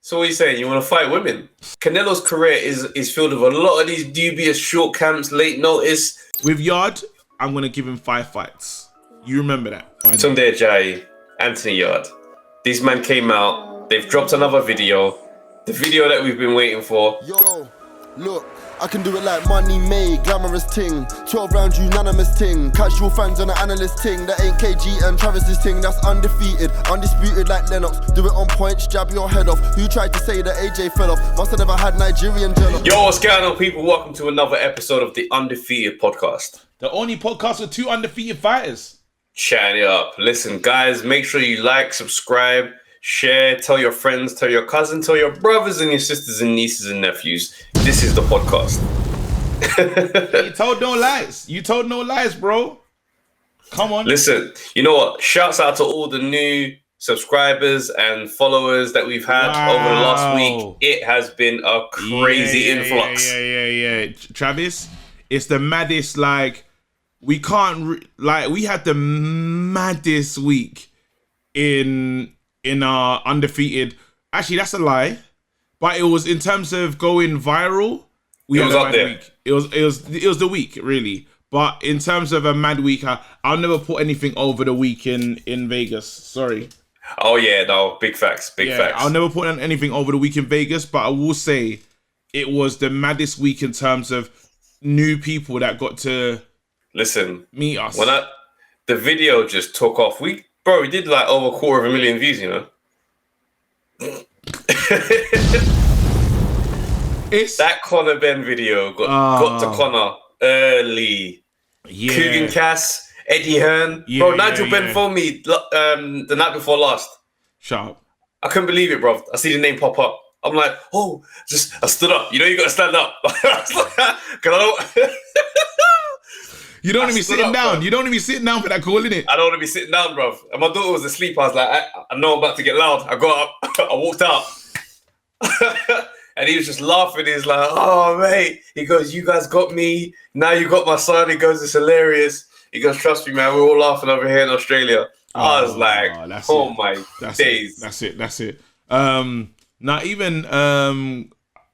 So what are you saying? You want to fight women? Canelo's career is filled with a lot of these dubious short camps, late notice. With Yarde, I'm going to give him 5 fights. You remember that. Tunde Ajayi, Anthony Yarde. These men came out. They've dropped another video. The video that we've been waiting for. Yo, look. I can do it like money made, glamorous ting. 12 round unanimous ting. Casual fans on the analyst ting. That ain't KG and Travis's ting. That's undefeated, undisputed like Lennox. Do it on points, jab your head off. Who tried to say that AJ fell off? Must have never had Nigerian jello. Yo, what's going on, people? Welcome to another episode of the Undefeated podcast. The only podcast with 2 undefeated fighters. Chatting it up. Listen, guys, make sure you like, subscribe, share, tell your friends, tell your cousins, tell your brothers and your sisters and nieces and nephews. This is the podcast. You told no lies. You told no lies, bro. Come on. Listen, you know what? Shouts out to all the new subscribers and followers that we've had over the last week. It has been a crazy influx. Yeah. Travis, it's the maddest. Like, we can't. We had the maddest week in our undefeated. Actually, that's a lie. But it was in terms of going viral. We had a mad week. It was the week really. But in terms of a mad week, I'll never put anything over the week in Vegas. Sorry. Oh yeah, no, big facts, big facts. I'll never put anything over the week in Vegas, but I will say it was the maddest week in terms of new people that got to meet us. When the video just took off, we did like over 250,000 views, you know. That Conor BENN video got to Conor early. Yeah. Coogan Cass, Eddie Hearn. Nigel BENN phoned me the night before last. Shut up. I couldn't believe it, bro. I see the name pop up. I'm like, I stood up. You know you got to stand up. You don't want to be sitting down. Bro. You don't want to be sitting down for that call, innit? I don't want to be sitting down, bro. And my daughter was asleep. I was like, I know I'm about to get loud. I got up. I walked out. And he was just laughing. He's like, oh, mate. He goes, you guys got me. Now you got my son. He goes, it's hilarious. He goes, trust me, man. We're all laughing over here in Australia. I was like, my days. That's it. Now, even, I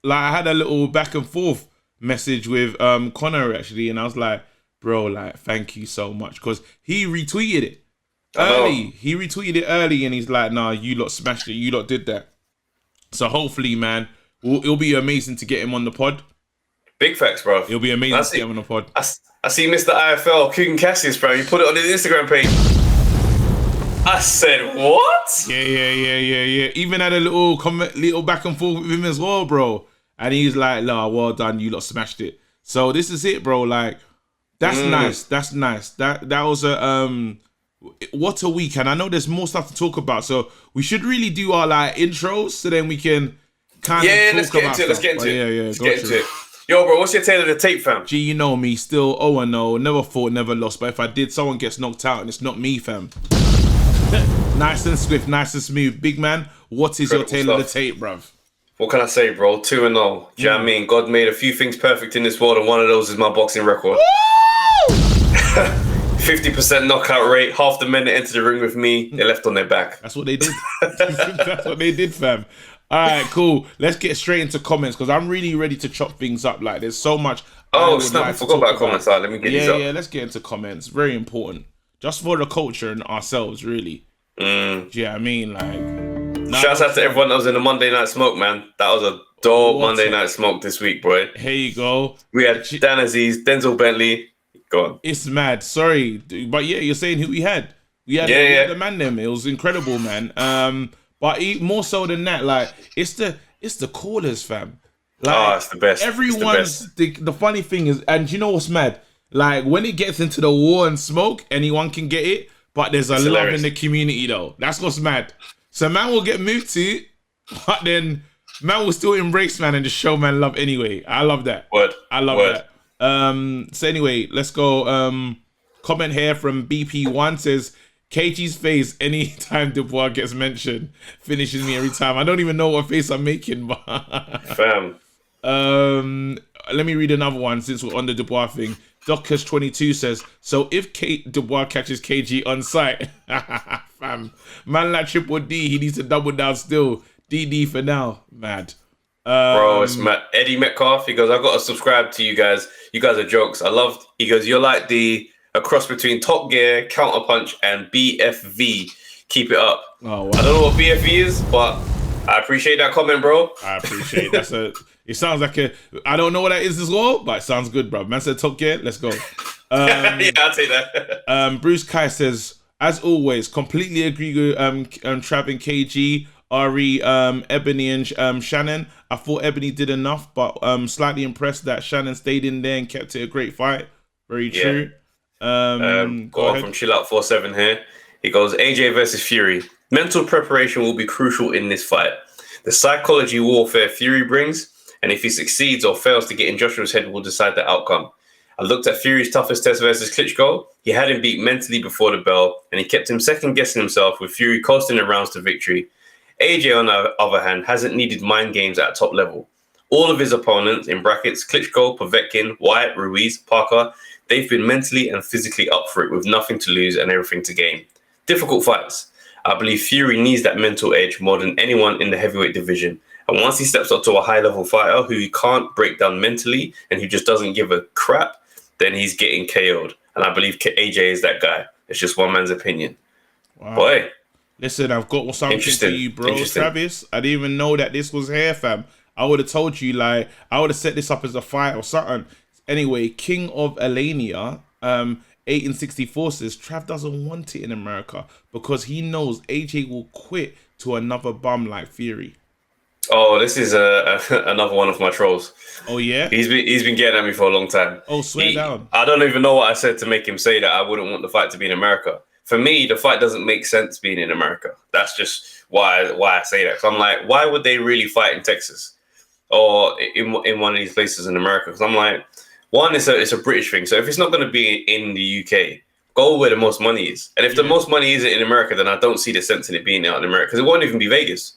had a little back and forth message with Conor, actually. And I was like, bro, like, thank you so much. Because he retweeted it early. He retweeted it early and he's like, nah, you lot smashed it. You lot did that. So hopefully, man, it'll be amazing to get him on the pod. Big facts, bro. It'll be amazing to get him on the pod. I see Mr. IFL, Coogan Cassius, bro. He put it on his Instagram page. I said, what? Yeah. Even had a little back and forth with him as well, bro. And he's like, nah, well done. You lot smashed it. So this is it, bro. Like, that's nice. That's nice. That was a what a week. And I know there's more stuff to talk about. So we should really do our intros so then we can kind of talk about stuff. Let's get into it. Yo, bro, what's your tale of the tape, fam? Gee, you know me, still 0-0, never fought, never lost. But if I did, someone gets knocked out and it's not me, fam. Nice and swift, nice and smooth. Big man, what is your tale of the tape, bruv? What can I say, bro? 2-0. Do you know what I mean? God made a few things perfect in this world, and one of those is my boxing record. 50% knockout rate. Half the men that entered the ring with me, they left on their back. That's what they did. That's what they did, fam. All right, cool. Let's get straight into comments because I'm really ready to chop things up. Like, there's so much. Oh, snap! I forgot about comments. Let me get these up. Yeah, let's get into comments. Very important, just for the culture and ourselves, really. Do you know what I mean? Like, shouts out to everyone that was in the Monday Night Smoke, man. That was a dope Monday Night Smoke this week, boy. Here you go. We had Dan Aziz, Denzel Bentley. Go on. It's mad. Sorry, but yeah, you're saying who we had. We had the man them. It was incredible, man. But more so than that, like it's the callers, fam. Like, it's the best. Everyone's the funny thing is, and you know what's mad? Like when it gets into the war and smoke, anyone can get it. But there's a love in the community though. That's what's mad. So man will get moved to, but then man will still embrace man and just show man love anyway. I love that. I love that. So anyway, let's go. Comment here from BP1 says, KG's face anytime Dubois gets mentioned finishes me every time. I don't even know what face I'm making, but fam. Let me read another one since we're on the Dubois thing. Docus22 says, so if Dubois catches KG on site, fam, man like Triple D, he needs to double down still. DD for now, mad. Bro, it's Eddie Metcalf. He goes, I got to subscribe to you guys. You guys are jokes. I loved. He goes, you're like a cross between Top Gear, Counterpunch, and BFV. Keep it up. Oh, wow. I don't know what BFV is, but I appreciate that comment, bro. I appreciate it. It sounds like I don't know what that is as well, but it sounds good, bro. Man said Top Gear. Let's go. Yeah, I'll take that. Bruce Kai says, as always, completely agree with Trav and KG. Ari, Ebony, and Shannon. I thought Ebony did enough, but slightly impressed that Shannon stayed in there and kept it a great fight. Very true. Got on from Chill Out 47 here. He goes, AJ versus Fury. Mental preparation will be crucial in this fight. The psychology warfare Fury brings, and if he succeeds or fails to get in Joshua's head, will decide the outcome. I looked at Fury's toughest test versus Klitschko. He had him beat mentally before the bell, and he kept him second-guessing himself with Fury coasting the rounds to victory. AJ, on the other hand, hasn't needed mind games at top level. All of his opponents, in brackets, Klitschko, Povetkin, Wyatt, Ruiz, Parker, they've been mentally and physically up for it with nothing to lose and everything to gain. Difficult fights. I believe Fury needs that mental edge more than anyone in the heavyweight division. And once he steps up to a high-level fighter who he can't break down mentally and who just doesn't give a crap, then he's getting KO'd. And I believe AJ is that guy. It's just one man's opinion. Wow. Boy. Listen, I've got something for you, bro. Travis, I didn't even know that this was here, fam. I would have told you, like, I would have set this up as a fight or something. Anyway, King of Alania, 1864 says, Trav doesn't want it in America because he knows AJ will quit to another bum like Fury. Oh, this is another one of my trolls. Oh, yeah? He's been getting at me for a long time. Oh, swear down. I don't even know what I said to make him say that I wouldn't want the fight to be in America. For me, the fight doesn't make sense being in America. That's just why I say that. So I'm like, why would they really fight in Texas or in one of these places in America? Because I'm like, one, it's a British thing. So if it's not going to be in the UK, go where the most money is. And if the most money isn't in America, then I don't see the sense in it being out in America because it won't even be Vegas.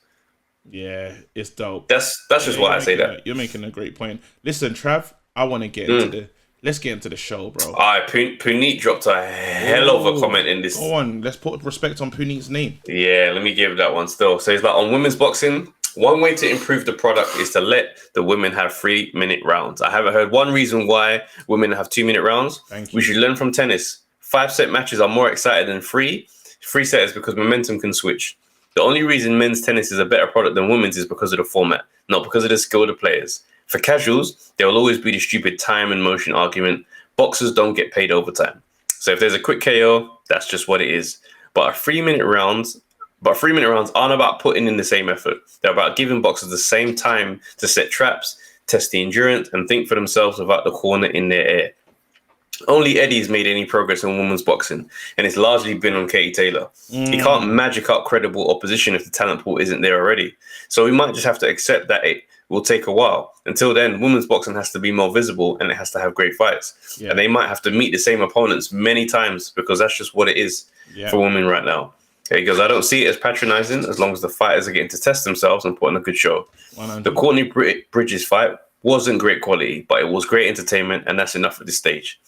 Yeah, it's dope. That's just why I say that. You're making a great point. listen, Trav, I want to get into let's get into the show, bro. All right, Puneet dropped a hell of a comment in this. Go on, let's put respect on Puneet's name. Yeah, let me give that one still. So he's like, on women's boxing, one way to improve the product is to let the women have 3-minute rounds. I haven't heard one reason why women have 2-minute rounds. Thank you. We should learn from tennis. 5-set matches are more exciting than 3 sets because momentum can switch. The only reason men's tennis is a better product than women's is because of the format, not because of the skill of the players. For casuals, there will always be the stupid time and motion argument. Boxers don't get paid overtime. So if there's a quick KO, that's just what it is. But 3-minute rounds aren't about putting in the same effort. They're about giving boxers the same time to set traps, test the endurance, and think for themselves without the corner in their ear. Only Eddie's made any progress in women's boxing, and it's largely been on Katie Taylor. He can't magic up credible opposition if the talent pool isn't there already. So we might just have to accept that it will take a while. Until then, women's boxing has to be more visible and it has to have great fights. Yeah. And they might have to meet the same opponents many times because that's just what it is for women right now. Because I don't see it as patronizing as long as the fighters are getting to test themselves and put on a good show. 100. The Courtney Bridges fight wasn't great quality, but it was great entertainment, and that's enough at this stage.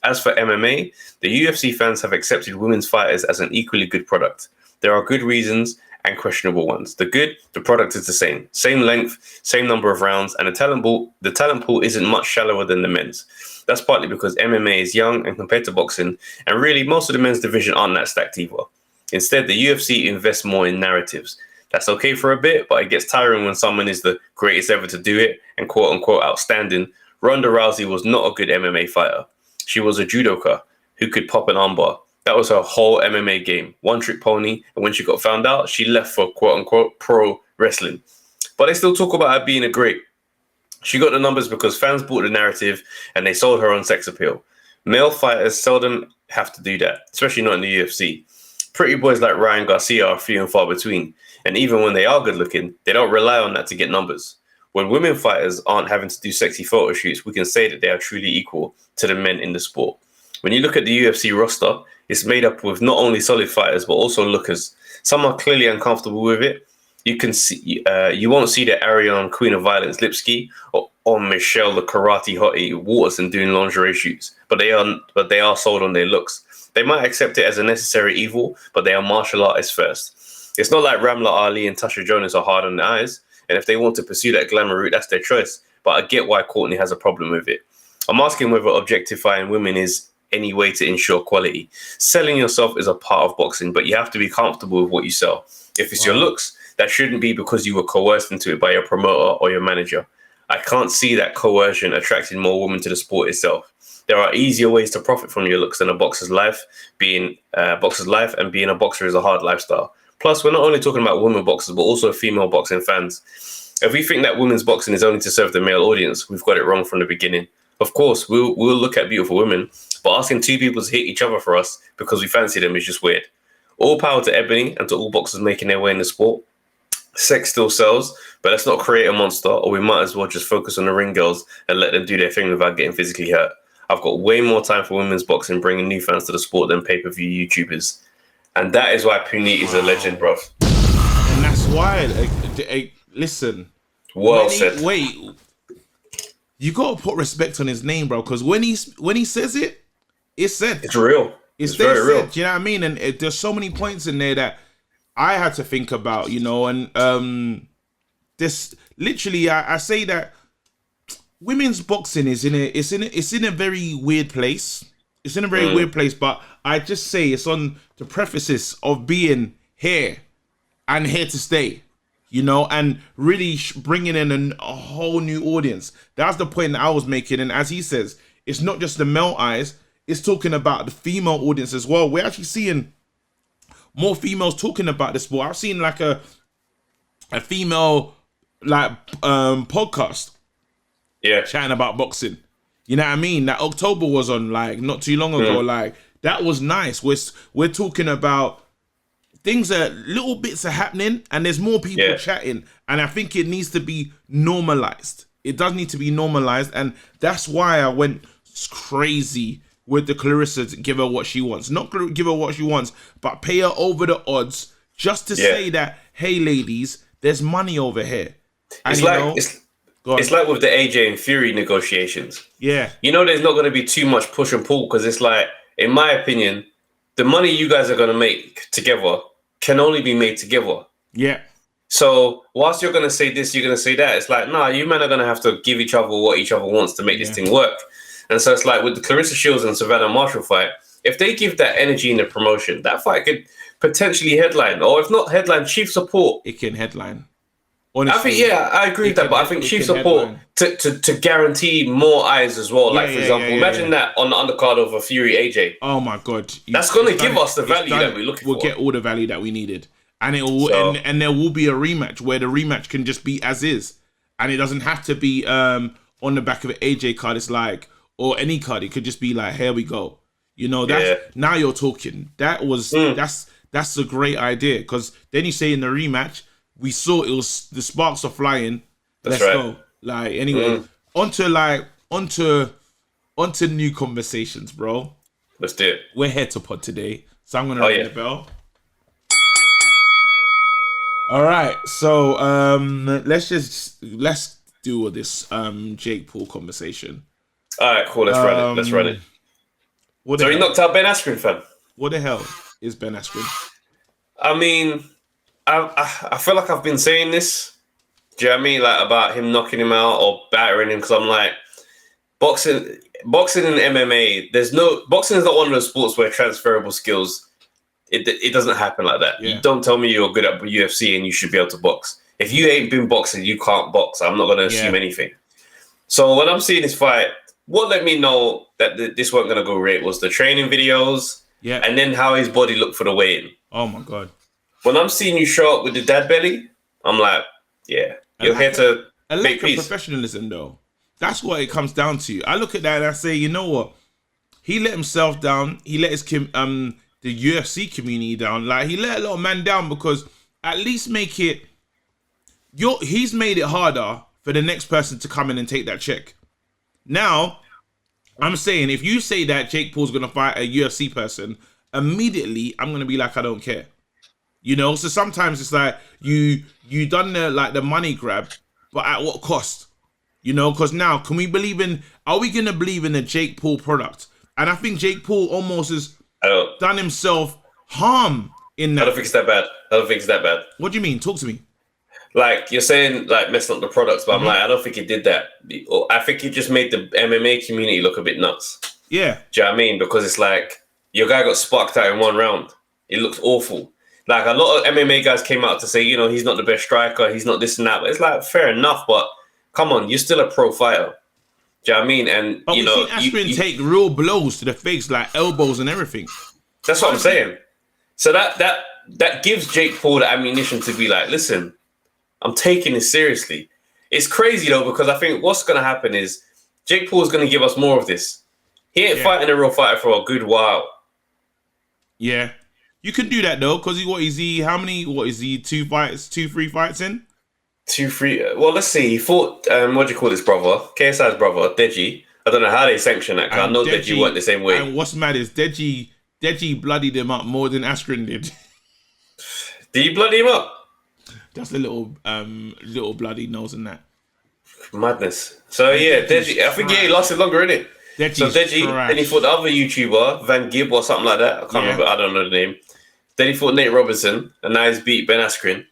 As for MMA, the UFC fans have accepted women's fighters as an equally good product. There are good reasons and questionable ones. The product is the same. Same length, same number of rounds, and the talent pool isn't much shallower than the men's. That's partly because MMA is young and compared to boxing, and really most of the men's division aren't that stacked either. Instead, the UFC invests more in narratives. That's okay for a bit, but it gets tiring when someone is the greatest ever to do it and quote-unquote outstanding. Ronda Rousey was not a good MMA fighter. She was a judoka who could pop an armbar. That was her whole MMA game. One-trick pony, and when she got found out, she left for quote-unquote pro wrestling. But they still talk about her being a great. She got the numbers because fans bought the narrative and they sold her on sex appeal. Male fighters seldom have to do that, especially not in the UFC. Pretty boys like Ryan Garcia are few and far between, and even when they are good looking, they don't rely on that to get numbers. When women fighters aren't having to do sexy photo shoots, we can say that they are truly equal to the men in the sport. When you look at the UFC roster, it's made up with not only solid fighters, but also lookers. Some are clearly uncomfortable with it. You can see, you won't see the Ariane Queen of Violence Lipsky or Michelle the Karate Hottie Waterson doing lingerie shoots, but they are sold on their looks. They might accept it as a necessary evil, but they are martial artists first. It's not like Ramla Ali and Tasha Jonas are hard on the eyes. And if they want to pursue that glamour route, that's their choice. But I get why Courtney has a problem with it. I'm asking whether objectifying women is any way to ensure quality. Selling yourself is a part of boxing, but you have to be comfortable with what you sell. If it's your looks, that shouldn't be because you were coerced into it by your promoter or your manager. I can't see that coercion attracting more women to the sport itself. There are easier ways to profit from your looks than a boxer's life. Being a boxer is a hard lifestyle. Plus, we're not only talking about women boxers, but also female boxing fans. If we think that women's boxing is only to serve the male audience, we've got it wrong from the beginning. Of course, we'll look at beautiful women, but asking two people to hit each other for us because we fancy them is just weird. All power to Ebony and to all boxers making their way in the sport. Sex still sells, but let's not create a monster, or we might as well just focus on the ring girls and let them do their thing without getting physically hurt. I've got way more time for women's boxing, bringing new fans to the sport than pay-per-view YouTubers. And that is why Punit is a legend, bro. And that's why, listen. Well said. Wait, you got to put respect on his name, bro, because when he says it, it's said. It's real. It's very real. Do you know what I mean? And there's so many points in there that I had to think about, you know, and this literally, I say that women's boxing is in a very weird place. It's in a very weird place, but I just say it's on the prefaces of being here and here to stay, you know, and really bringing in a whole new audience. That's the point that I was making. And as he says, it's not just the male eyes, it's talking about the female audience as well. We're actually seeing more females talking about this sport. I've seen like a female podcast chatting about boxing. You know what I mean? That October was on like not too long ago. Like that was nice. We're talking about things that little bits are happening and there's more people chatting. And I think it needs to be normalized. It does need to be normalized. And that's why I went crazy with the Clarissa to give her what she wants. Not give her what she wants, but pay her over the odds just to say that, hey, ladies, there's money over here. And it's like with the AJ and Fury negotiations. Yeah. You know, there's not going to be too much push and pull because it's like, in my opinion, the money you guys are going to make together can only be made together. Yeah. So whilst you're going to say this, you're going to say that. It's like, nah, you men are going to have to give each other what each other wants to make this thing work. And so it's like with the Clarissa Shields and Savannah Marshall fight, if they give that energy in the promotion, that fight could potentially headline, or if not headline, chief support. It can headline. Honestly, I think, I agree with that, but I think chief support to guarantee more eyes as well. Like, for example, imagine that on the undercard of a Fury AJ. Oh my God. That's going to give us the value that we're looking for. We'll get all the value that we needed. And it will, and there will be a rematch where the rematch can just be as is. And it doesn't have to be on the back of an AJ card. It's like, or any card. It could just be like, here we go. You know, that's now you're talking. That was that's a great idea. Because then you say in the rematch, we saw it was the sparks are flying. Let's go. Like anyway, onto new conversations, bro. Let's do it. We're here to pod today, so I'm gonna ring the bell. All right, so let's do this Jake Paul conversation. All right, cool. Let's run it. So he knocked out Ben Askren, fam. What the hell is Ben Askren? I mean, I feel like I've been saying this. Do you know what I mean? Like about him knocking him out or battering him, because I'm like, boxing and MMA. Boxing is not one of those sports where transferable skills. It doesn't happen like that. Yeah. You don't tell me you're good at UFC and you should be able to box. If you ain't been boxing, you can't box. I'm not going to assume anything. So when I'm seeing this fight, what let me know that this wasn't going to go great was the training videos and then how his body looked for the weigh-in. Oh, my God. When I'm seeing you show up with the dad belly, I'm like, you're here to make peace. Professionalism, though. That's what it comes down to. I look at that and I say, you know what? He let himself down. He let his the UFC community down. Like, he let a lot of man down because at least make it... He's made it harder for the next person to come in and take that check. Now, I'm saying, if you say that Jake Paul's going to fight a UFC person, immediately, I'm going to be like, I don't care. You know? So sometimes it's like, you done the money grab, but at what cost? You know? Because now, are we going to believe in the Jake Paul product? And I think Jake Paul almost has done himself harm in that. I don't think it's that bad. I don't think it's that bad. What do you mean? Talk to me. Like, you're saying, like, messing up the products, but I'm like, I don't think he did that. I think he just made the MMA community look a bit nuts. Yeah. Do you know what I mean? Because it's like, your guy got sparked out in one round. It looked awful. Like, a lot of MMA guys came out to say, you know, he's not the best striker, he's not this and that. But it's like, fair enough, but come on, you're still a pro fighter. Do you know what I mean? And, but you know, we've seen Askren take real blows to the face, like elbows and everything. That's what I'm saying. So that gives Jake Paul the ammunition to be like, listen, I'm taking this seriously. It's crazy, though, because I think what's going to happen is Jake Paul's going to give us more of this. He ain't fighting a real fighter for a good while. Yeah. You can do that, though, because what is he 2 fights, 3 fights in? 2, 3. Well, let's see. He fought, what do you call his brother? KSI's brother, Deji. I don't know how they sanction that, because I know Deji weren't the same way. And what's mad is Deji bloodied him up more than Askren did. Did he bloody him up? Just a little bloody nose and that. Madness. So, yeah, Deji, I think he lasted longer, innit? So Deji, then he fought the other YouTuber, Van Gibb or something like that. I can't remember. I don't know the name. Then he fought Nate Robinson, and now he's beat Ben Askren.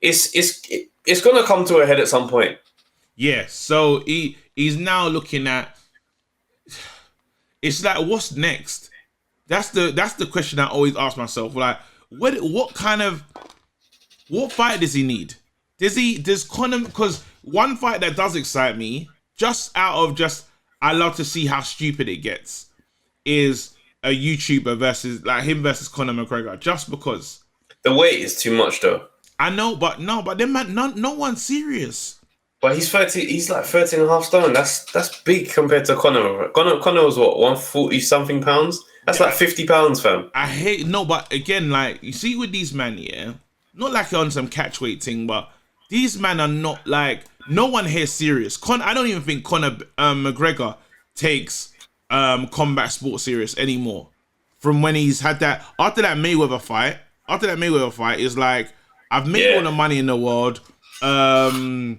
It's gonna come to a head at some point. Yeah. So he's now looking at. It's like, what's next? That's the question I always ask myself. Like, what fight does he need? Does Conor? Because one fight that does excite me, I love to see how stupid it gets, is a YouTuber versus Conor McGregor, just because. The weight is too much, though. I know, but then, man, no one's serious. But he's like 13 and a half stone. That's big compared to Conor. Conor was what, 140 something pounds? That's like 50 pounds, fam. But again, like, you see with these men, yeah, not like on some catchweight thing, but these men are not like, no one here is serious. I don't even think Conor McGregor takes combat sports serious anymore. From when he's had that, after that Mayweather fight, is like, I've made all the money in the world. The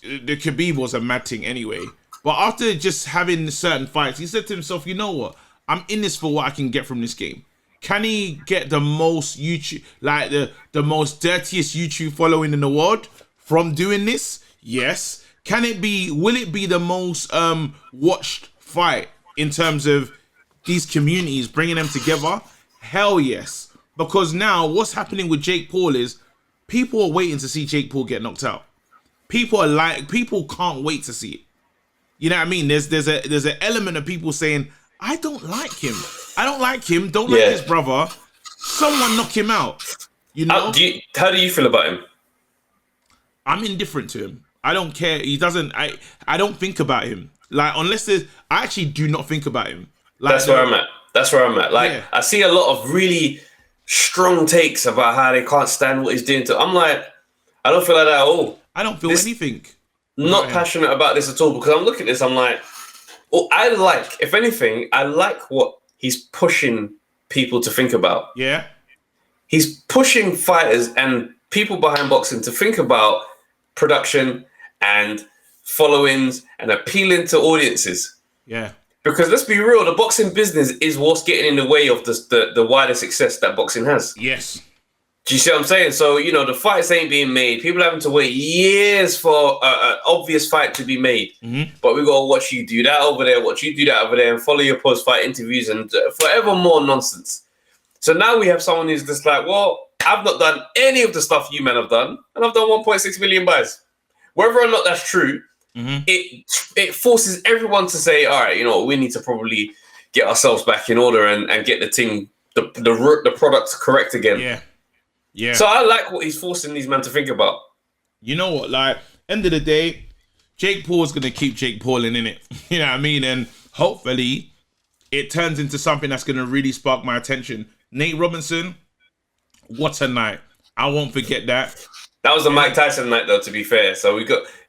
Khabib was a mad thing anyway. But after just having certain fights, he said to himself, you know what? I'm in this for what I can get from this game. Can he get the most YouTube, like the most dirtiest YouTube following in the world from doing this? Yes. Will it be the most watched fight in terms of these communities, bringing them together? Hell yes. Because now what's happening with Jake Paul is people are waiting to see Jake Paul get knocked out. People can't wait to see it. You know what I mean? There's an element of people saying, I don't like him. Don't like his brother. Someone knock him out. You know? How do you feel about him? I'm indifferent to him. I don't care. He doesn't. I don't think about him. Like, unless I actually do not think about him. Like, That's where I'm at. Like, I see a lot of really strong takes about how they can't stand what he's doing to. I'm like, I don't feel like that at all. I don't feel anything. Not passionate about this at all, because I'm looking at this, I'm like, if anything, I like what he's pushing people to think about. Yeah. He's pushing fighters and people behind boxing to think about production and followings and appealing to audiences. Yeah. Because let's be real, the boxing business is what's getting in the way of the wider success that boxing has. Yes. Do you see what I'm saying? So, you know, the fights ain't being made. People having to wait years for an obvious fight to be made. Mm-hmm. But we got to watch you do that over there, watch you do that over there, and follow your post-fight interviews and forever more nonsense. So now we have someone who's just like, well, I've not done any of the stuff you men have done, and I've done 1.6 million buys. Whether or not that's true, it forces everyone to say, all right, you know, we need to probably get ourselves back in order and get the thing, the product correct again. Yeah. Yeah. So I like what he's forcing these men to think about. You know what? Like, end of the day, Jake Paul's gonna keep Jake Paulin in it. You know what I mean? And hopefully, it turns into something that's gonna really spark my attention. Nate Robinson, what a night! I won't forget that. That was the Mike Tyson night, though. To be fair, so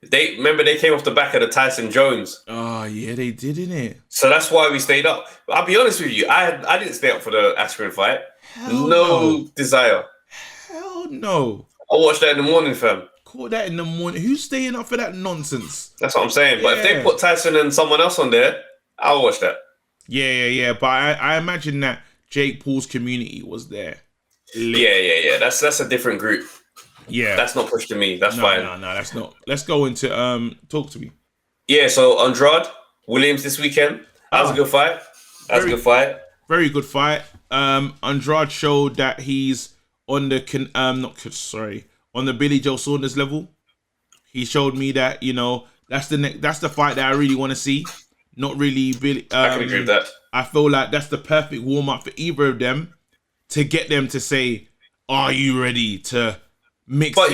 they came off the back of the Tyson Jones. Oh yeah, they did, didn't it? So that's why we stayed up. But I'll be honest with you, I didn't stay up for the Askren fight. No desire. Hell no. I watched that in the morning, fam. Call that in the morning. Who's staying up for that nonsense? That's what I'm saying. But if they put Tyson and someone else on there, I'll watch that. Yeah. But I imagine that Jake Paul's community was there. Yeah. That's a different group. Yeah, that's not pushed to me. That's fine. No, that's not. Let's go into talk to me. Yeah, so Andrade Williams this weekend. That was a good fight. Very good fight. Andrade showed that he's on the on the Billy Joe Saunders level. He showed me that, you know, that's the fight that I really want to see. Not really Billy. I can agree with that. I feel like that's the perfect warm up for either of them to get them to say, "Are you ready to mix?" But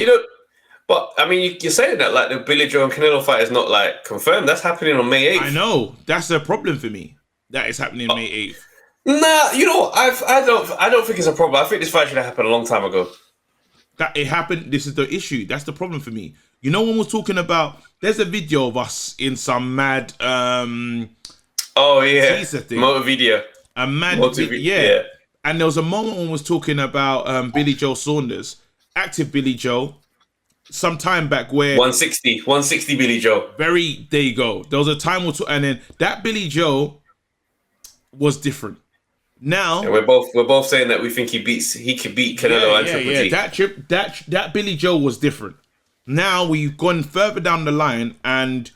but I mean, you're saying that like the Billy Joe and Canelo fight is not like confirmed. That's happening on May 8th. I know that's a problem for me. That is happening May 8th. Nah, you know, I don't think it's a problem. I think this fight should have happened a long time ago. That it happened. This is the issue. That's the problem for me. You know, when we're talking about, there's a video of us in some mad teaser thing. Motor video. A mad yeah. And there was a moment when we was talking about Billy Joe Saunders, active Billy Joe, some time back where 160 Billy Joe. There you go. There was a time and then that Billy Joe was different. Now we're both saying that we think he could beat Canelo and Triple G. That Billy Joe was different. Now we've gone further down the line, and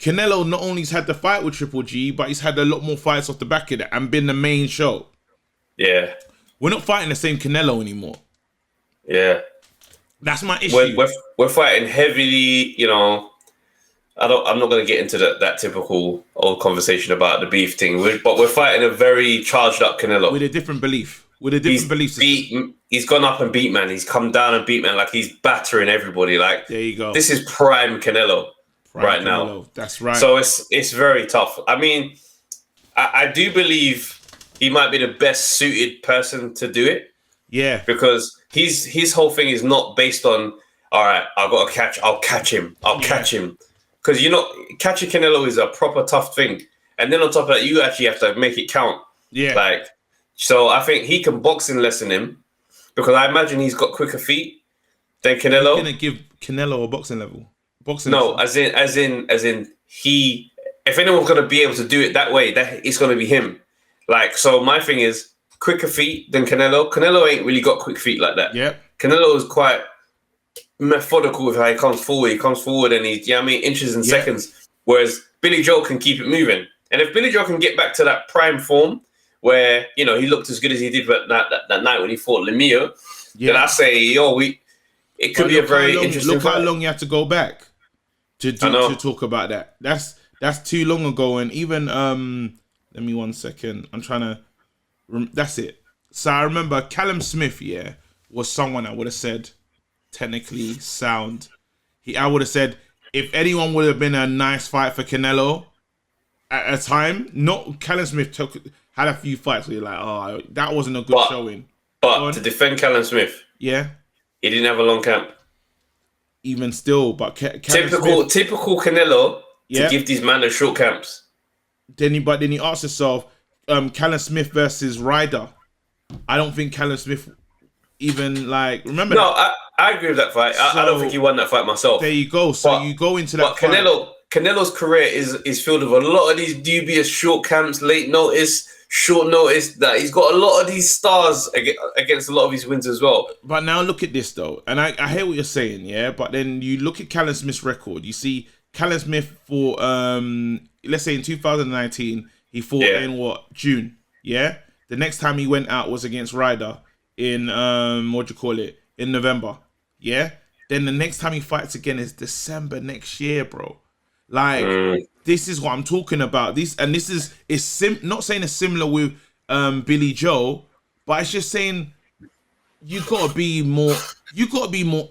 Canelo not only has had the fight with Triple G, but he's had a lot more fights off the back of that and been the main show. Yeah, we're not fighting the same Canelo anymore. Yeah, that's my issue. We're fighting heavily, you know. I'm not going to get into that typical old conversation about the beef thing, but we're fighting a very charged up Canelo with a different belief. With a different belief system. He's gone up and beat man. He's come down and beat man. Like he's battering everybody. Like there you go. This is prime Canelo right now. That's right. So it's very tough. I mean, I do believe he might be the best suited person to do it. Yeah, because his whole thing is not based on, all right, I'll catch him. Because catching Canelo is a proper tough thing. And then on top of that, you actually have to make it count. Yeah. So I think he can boxing lesson him, because I imagine he's got quicker feet than Canelo. You're gonna give Canelo a boxing level? Lesson. as in he. If anyone's gonna be able to do it that way, that it's gonna be him. So my thing is quicker feet than Canelo. Canelo ain't really got quick feet like that. Yeah. Canelo is quite methodical with how he comes forward. He comes forward and he's, inches and seconds. Whereas Billy Joe can keep it moving. And if Billy Joe can get back to that prime form where, he looked as good as he did that night when he fought Lemieux, then I say, it could be a very interesting fight. Look how long you have to go back to talk about that. That's too long ago. And even, let me 1 second. I'm trying to, that's it. So I remember Callum Smith, was someone I would have said, technically sound. I would have said, if anyone would have been a nice fight for Canelo at a time, not Callum Smith had a few fights where you're like, oh, that wasn't a good showing. But to defend Callum Smith, he didn't have a long camp. Even still, but typical Canelo to give these men a short camps. Then you ask yourself, Callum Smith versus Ryder. I don't think Callum Smith even remember. No, I agree with that fight. I don't think he won that fight myself. There you go. So you go into that. But Canelo's career is filled with a lot of these dubious short camps, late notice, short notice. That he's got a lot of these stars against a lot of his wins as well. But now look at this though, and I hear what you're saying, but then you look at Callum Smith's record. You see Callum Smith for let's say in 2019 he fought in June, The next time he went out was against Ryder in in November, Then the next time he fights again is December next year, bro. This is what I'm talking about. This is not saying it's similar with Billy Joe, but it's just saying you gotta be more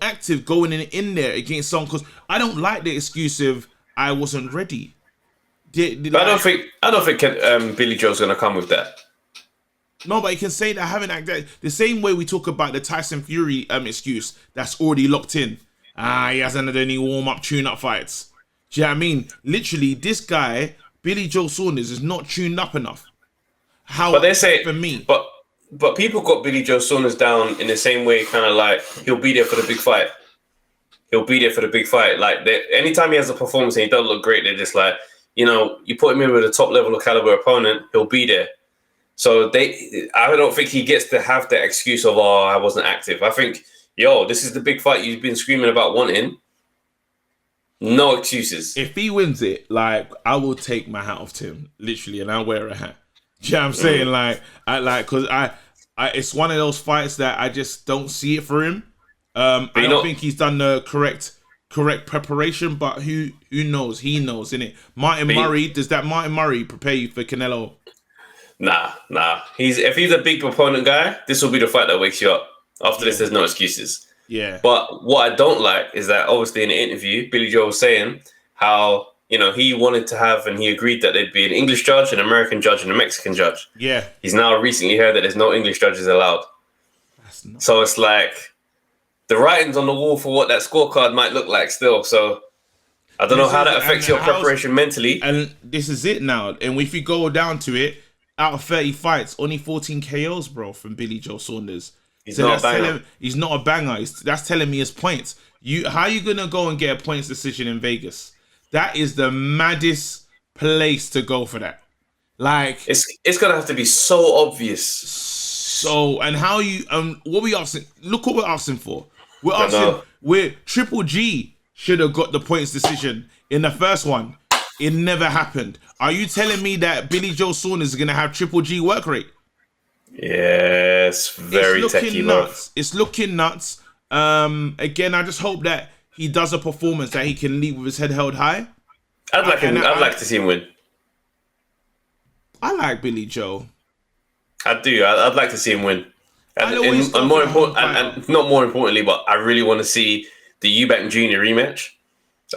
active going in there against someone, because I don't like the excuse of I wasn't ready. I don't think Billy Joe's gonna come with that. No, but you can say that having that the same way we talk about the Tyson Fury excuse that's already locked in. He hasn't had any warm-up, tune-up fights. Do you know what I mean? Literally, this guy, Billy Joe Saunders, is not tuned up enough. But they say for me. But people got Billy Joe Saunders down in the same way, kind of like he'll be there for the big fight. Anytime he has a performance and he doesn't look great, they're just like, you put him in with a top level of caliber opponent, he'll be there. So I don't think he gets to have the excuse of, oh, I wasn't active. I think, yo, this is the big fight you've been screaming about wanting. No excuses. If he wins it, like, I will take my hat off to him, literally, and I'll wear a hat. Do you know what I'm saying? Because it's one of those fights that I just don't see it for him. I don't think he's done the correct preparation, but who knows? He knows, innit? Does that Martin Murray prepare you for Canelo? Nah. If he's a big proponent guy, this will be the fight that wakes you up. After this, there's no excuses. Yeah. But what I don't like is that obviously in the interview, Billy Joe was saying how, he wanted to have, and he agreed that there'd be an English judge, an American judge, and a Mexican judge. Yeah. He's now recently heard that there's no English judges allowed. So it's like the writing's on the wall for what that scorecard might look like still. So I don't know how that affects your preparation mentally. And this is it now. And if you go down to it, out of 30 fights, only 14 KOs, bro, from Billy Joe Saunders. He's not a banger. He's not a banger. That's telling me his points. How are you going to go and get a points decision in Vegas? That is the maddest place to go for that. Like, it's going to have to be so obvious. So, and how you, what we asking? Look what we're asking for. We're asking, Triple G should have got the points decision in the first one. It never happened. Are you telling me that Billy Joe Saunders is going to have Triple G work rate? Yes, very techie, bro. It's looking nuts. Again, I just hope that he does a performance that he can leave with his head held high. I'd like to see him win. I like Billy Joe. I do. I'd like to see him win. And more important, and not more importantly, but I really want to see the Eubank Jr. rematch.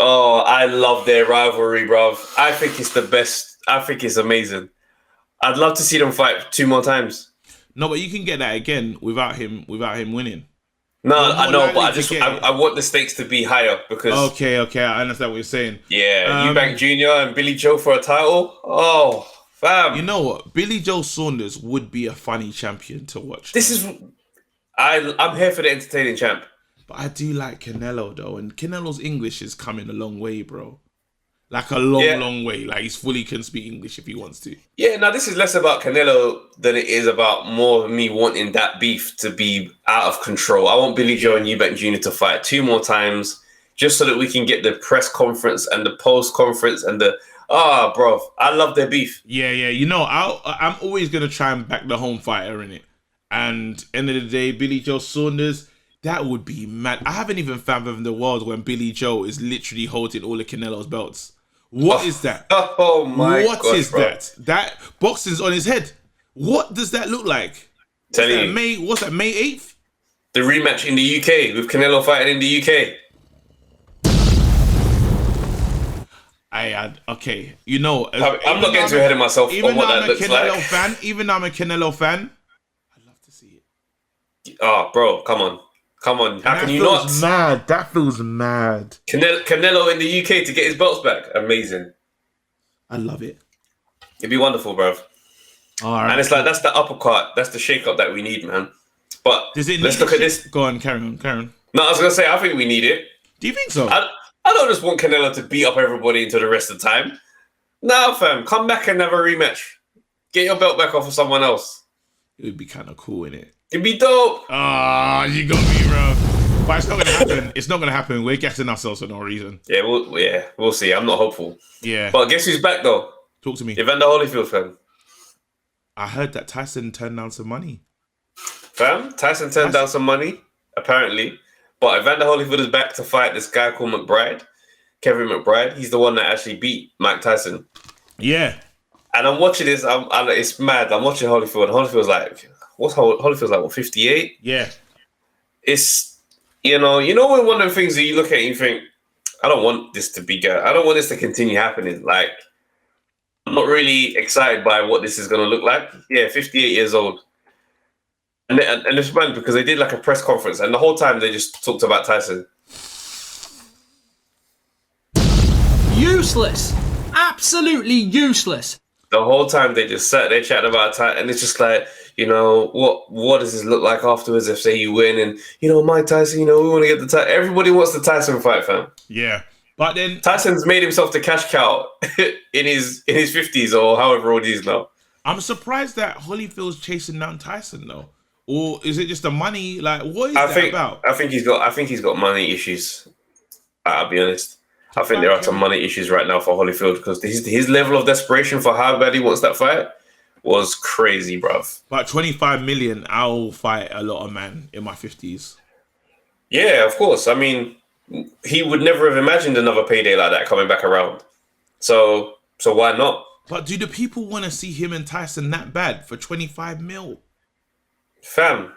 Oh, I love their rivalry, bruv. I think it's the best. I think it's amazing. I'd love to see them fight 2 more times. No, but you can get that again without him winning. No, I know, but I want the stakes to be higher because. Okay, I understand what you're saying. Yeah, Eubank Jr. and Billy Joe for a title. Oh, fam. You know what? Billy Joe Saunders would be a funny champion to watch. I'm here for the entertaining champ. But I do like Canelo though, and Canelo's English is coming a long way, bro. Like a long way. Like he's fully can speak English if he wants to. Yeah, now this is less about Canelo than it is about more me wanting that beef to be out of control. I want Billy Joe and Eubank Jr. to fight 2 more times just so that we can get the press conference and the post conference and bro, I love their beef. Yeah. You know, I'm always going to try and back the home fighter in it. And end of the day, Billy Joe Saunders, that would be mad. I haven't even fathomed the world when Billy Joe is literally holding all of Canelo's belts. What is that? Oh my God! What is that? That boxing's on his head. What does that look like? What's that, May 8th? The rematch in the UK with Canelo fighting in the UK. Okay. You know, I'm not getting too ahead of myself on what that looks like. Even though I'm a Canelo fan, I'd love to see it. Oh, bro, come on. How can you not? That feels mad. Canelo in the UK to get his belts back. Amazing. I love it. It'd be wonderful, bruv. All right. And it's like, that's the uppercut. That's the shake-up that we need, man. But let's look at this. Go on, carry on. No, I was going to say, I think we need it. Do you think so? I don't just want Canelo to beat up everybody until the rest of the time. No, fam. Come back and have a rematch. Get your belt back off of someone else. It would be kind of cool, innit? It'd be dope. You got me, bro. But it's not going to happen. It's not going to happen. We're getting ourselves for no reason. Yeah, we'll see. I'm not hopeful. Yeah. But guess who's back, though? Talk to me. Evander Holyfield, fam. I heard that Tyson turned down some money. Fam, Tyson turned down some money, apparently. But Evander Holyfield is back to fight this guy called Kevin McBride. He's the one that actually beat Mike Tyson. Yeah. And I'm watching this. It's mad. I'm watching Holyfield. Holyfield's like, Holyfield's like, what, 58? Yeah. It's, you know when one of the things that you look at and you think, I don't want this to be good. I don't want this to continue happening. Like, I'm not really excited by what this is going to look like. Yeah, 58 years old. And it's mad because they did like a press conference and the whole time they just talked about Tyson. Useless. Absolutely useless. The whole time they just sat there chatting about Tyson, and it's just like, what does this look like afterwards if say you win and Mike Tyson, we want to get the title. Everybody wants the Tyson fight, fam. Yeah. But then Tyson's made himself the cash cow in his 50s or however old he is now. I'm surprised that Holyfield's chasing down Tyson though. Or is it just the money? Like, what is that about? I think he's got money issues. I'll be honest. I think there are some money issues right now for Holyfield because his level of desperation for how bad he wants that fight was crazy, bruv. But 25 million, I'll fight a lot of man in my 50s. Yeah, of course. I mean, he would never have imagined another payday like that coming back around. So why not? But do the people want to see him and Tyson that bad for 25 mil? Fam.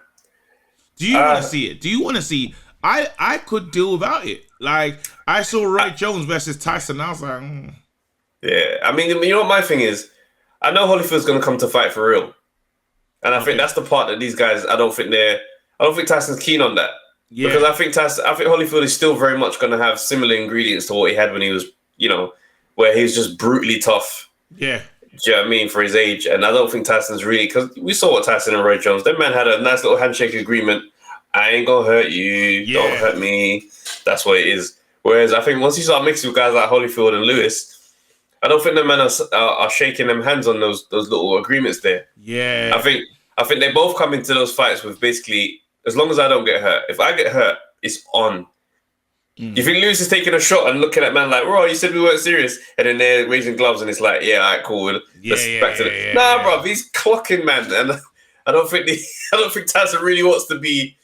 Do you want to see it? Do you want to see... I could deal without it. Like, I saw Roy Jones versus Tyson. I was like, Yeah, I mean, you know what my thing is? I know Holyfield's going to come to fight for real. And I think that's the part that these guys, I don't think Tyson's keen on that. Yeah. Because I think Holyfield is still very much going to have similar ingredients to what he had when he was, where he was just brutally tough. Yeah. Do you know what I mean? For his age. And I don't think Tyson's really, because we saw what Tyson and Roy Jones, that man had a nice little handshake agreement. I ain't gonna hurt you. Yeah. Don't hurt me. That's what it is. Whereas I think once you start mixing with guys like Holyfield and Lewis, I don't think the men are shaking them hands on those little agreements there. Yeah. I think they both come into those fights with basically, as long as I don't get hurt. If I get hurt, it's on. You think Lewis is taking a shot and looking at man like, bro, you said we weren't serious, and then they're raising gloves and it's like, yeah, all right, cool. Let's back to the nah, bro. He's clocking, man, and I don't think Tyson really wants to be.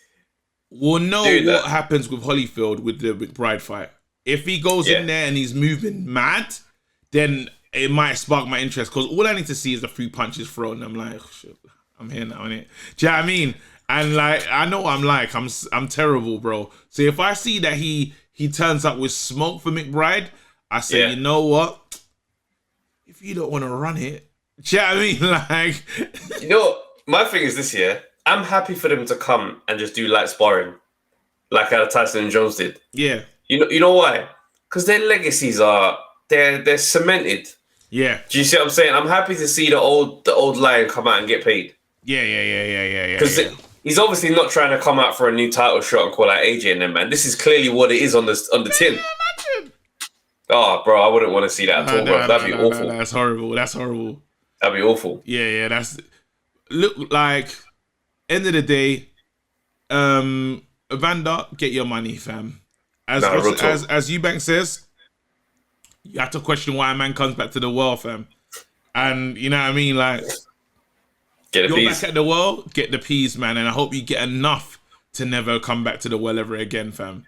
We'll know what happens with Holyfield with the McBride fight. If he goes in there and he's moving mad, then it might spark my interest because all I need to see is a few punches thrown. I'm like, oh, shit, I'm here now, innit? Do you know what I mean? And like, I know what I'm like. I'm terrible, bro. So if I see that he turns up with smoke for McBride, I say, you know what? If you don't want to run it, do you know what I mean? Like, you know, my thing is this year. I'm happy for them to come and just do light sparring, like how Tyson and Jones did. Yeah. You know why? Because their legacies they're cemented. Yeah. Do you see what I'm saying? I'm happy to see the old lion come out and get paid. Yeah. Because he's obviously not trying to come out for a new title shot and call out AJ and them, man. This is clearly what it is on the tin. Oh, bro, I wouldn't want to see that at all, bro. That'd be awful. That's horrible. That'd be awful. Yeah. That's look like. End of the day, Evander, get your money, fam. As Eubank says, you have to question why a man comes back to the world, fam. And you know what I mean? Like, get the you're peas. Back at the well, get the peas, man. And I hope you get enough to never come back to the well ever again, fam.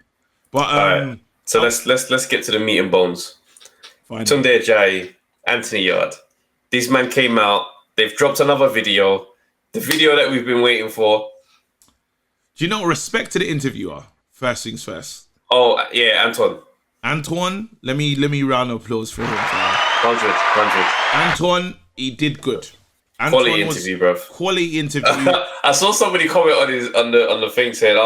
But right. So let's get to the meat and bones. Tunde Ajayi, Anthony Yarde. These men came out. They've dropped another video. The video that we've been waiting for. Do you know, respect to the interviewer, first things first. Oh, yeah, Antoine, let me round of applause for him. 100. Antoine, he did good. Quality interview, bro. Quality interview. I saw somebody comment on the thing saying,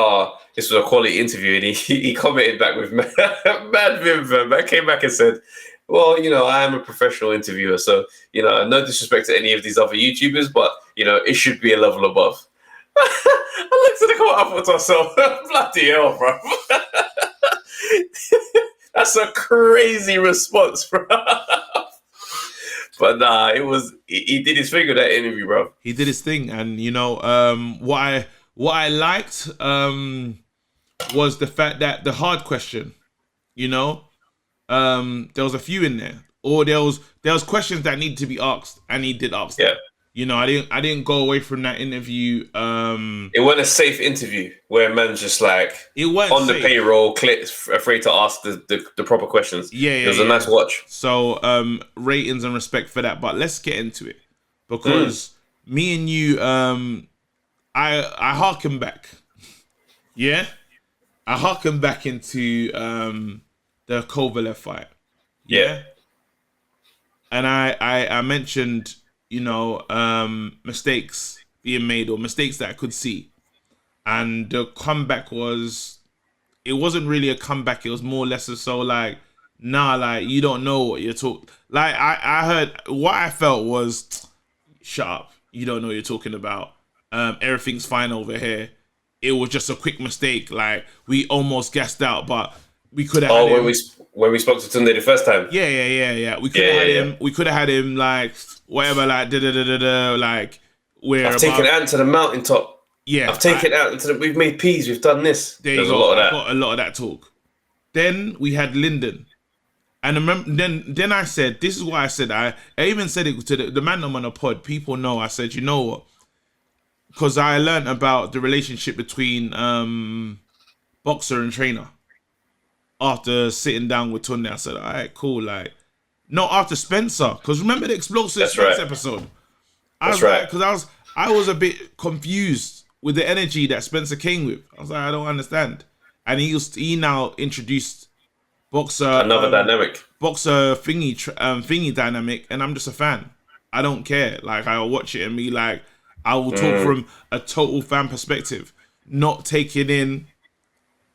this was a quality interview, and he commented back with mad vim, man. Came back and said, well, I am a professional interviewer, so, no disrespect to any of these other YouTubers, but, it should be a level above. I looked at the comment, I thought to myself, bloody hell, bro. That's a crazy response, bro. But nah, he did his thing with that interview, bro. He did his thing, and, what I liked was the fact that the hard question, there was a few in there, or there was questions that needed to be asked, and he did ask them. I didn't go away from that interview. It wasn't a safe interview where man's just like on the payroll, afraid to ask the proper questions. It was a nice watch. So ratings and respect for that, but let's get into it because me and you, I harken back. Yeah, I harken back into the Kovalev fight. Yeah. And I mentioned, mistakes being made or mistakes that I could see. And the comeback it wasn't really a comeback. It was more or less so like, nah, like, you don't know what you're talking. Like, I heard, what I felt was, shut up. You don't know what you're talking about. Everything's fine over here. It was just a quick mistake. Like, we almost gassed out, but we could have. Oh, when when we spoke to Tunde the first time. Yeah. We could have had him. We could have had him like whatever, like like where I've taken Ant to the mountaintop. Yeah, I've taken Ant to the. We've made peas. We've done this. There's a lot of that. Got a lot of that talk. Then we had Lyndon, and remember, then I said, this is what I said. I even said it to the man on the pod. People know. I said, you know what? Because I learned about the relationship between boxer and trainer. After sitting down with Tunde, I said, all right, cool. Like, no, after Spencer. Because remember the Explosive Spencer episode? Because I was a bit confused with the energy that Spencer came with. I was like, I don't understand. And he now introduced boxer... Another dynamic. Boxer thingy dynamic, and I'm just a fan. I don't care. Like, I'll watch it and be like, I will talk from a total fan perspective, not taking in...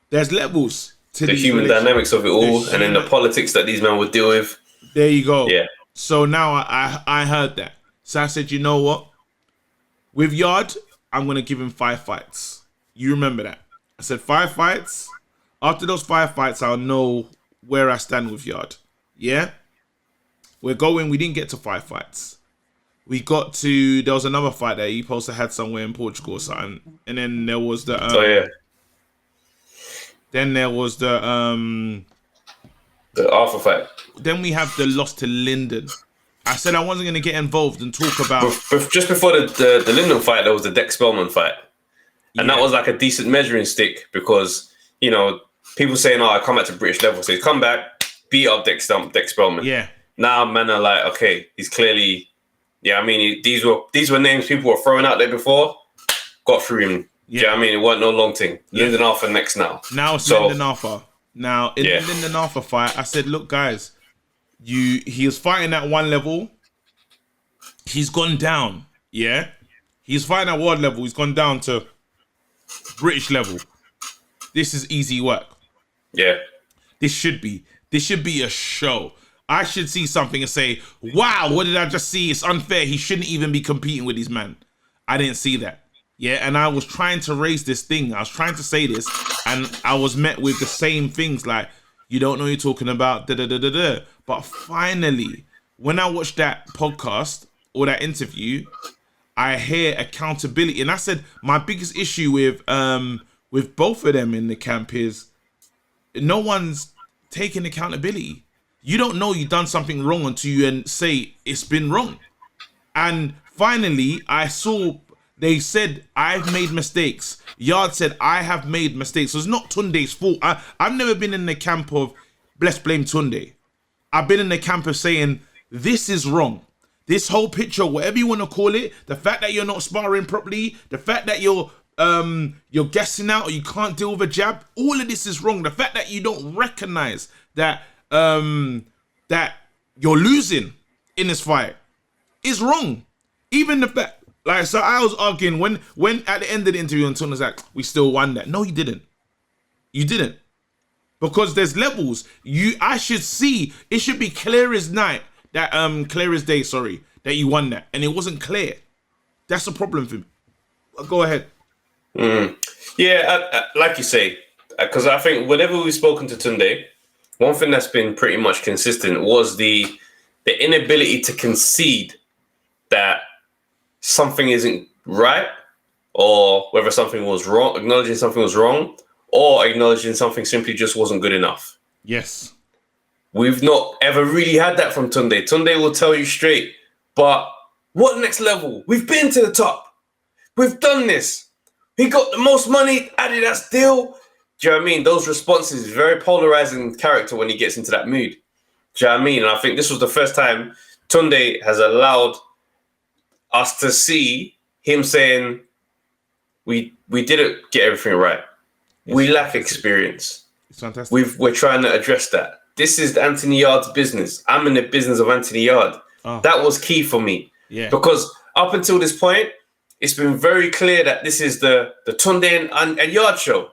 There's levels to the human dynamics of it all, and then the politics that these men would deal with. There you go. Yeah. So now I heard that. So I said, you know what? With Yarde, I'm going to give him 5 fights. You remember that. I said 5 fights. After those 5 fights, I'll know where I stand with Yarde. Yeah? We didn't get to 5 fights. We got to, there was another fight that he supposed to had somewhere in Portugal or something. And then there was the... Then there was the Arthur fight. Then we have the loss to Lyndon. I said I wasn't going to get involved and talk about... Just before the Lyndon fight, there was the Dex Spellman fight. And that was like a decent measuring stick because, you know, people saying, I come back to British level. So he's come back, beat up Dex Spellman. Yeah. Now men are like, okay, he's clearly... Yeah, I mean, these were names people were throwing out there before. Got through him. Yeah, you know what I mean, it wasn't no long thing. Lyndon Arthur next now. Now it's Lyndon Arthur. Now in the Lyndon Arthur fight, I said, look, guys, he was fighting at one level. He's gone down. Yeah, he's fighting at world level. He's gone down to British level. This is easy work. Yeah, this should be a show. I should see something and say, wow, what did I just see? It's unfair. He shouldn't even be competing with these men. I didn't see that. Yeah, and I was trying to raise this thing. I was trying to say this, and I was met with the same things like, you don't know what you're talking about, da-da-da-da-da. But finally, when I watched that podcast or that interview, I hear accountability. And I said, my biggest issue with both of them in the camp is no one's taking accountability. You don't know you've done something wrong until you say it's been wrong. And finally, I saw... They said, I've made mistakes. Yarde said, I have made mistakes. So it's not Tunde's fault. I've never been in the camp of, bless blame Tunde. I've been in the camp of saying, this is wrong. This whole picture, whatever you want to call it, the fact that you're not sparring properly, the fact that you're guessing out or you can't deal with a jab, all of this is wrong. The fact that you don't recognize that that you're losing in this fight is wrong. Even the fact... Like, so I was arguing when at the end of the interview, and Tunde was like, we still won that. No, you didn't. You didn't. Because there's levels. I should see, it should be clear as night, that clear as day, sorry, that you won that. And it wasn't clear. That's a problem for me. Go ahead. Yeah, like you say, because I think whenever we've spoken to Tunde, one thing that's been pretty much consistent was the inability to concede that something isn't right, or whether something was wrong, acknowledging something was wrong, or acknowledging something simply just wasn't good enough. Yes. We've not ever really had that from Tunde. Tunde will tell you straight, but what next level? We've been to the top. We've done this. He got the most money, Adidas deal. Do you know what I mean? Those responses, very polarizing character when he gets into that mood. Do you know what I mean? And I think this was the first time Tunde has allowed us to see him saying, we didn't get everything right. We lack experience. It's fantastic. We're trying to address that. This is Anthony Yarde's business. I'm in the business of Anthony Yarde. Oh. That was key for me. Yeah. Because up until this point, it's been very clear that this is the Tunde and Yarde show.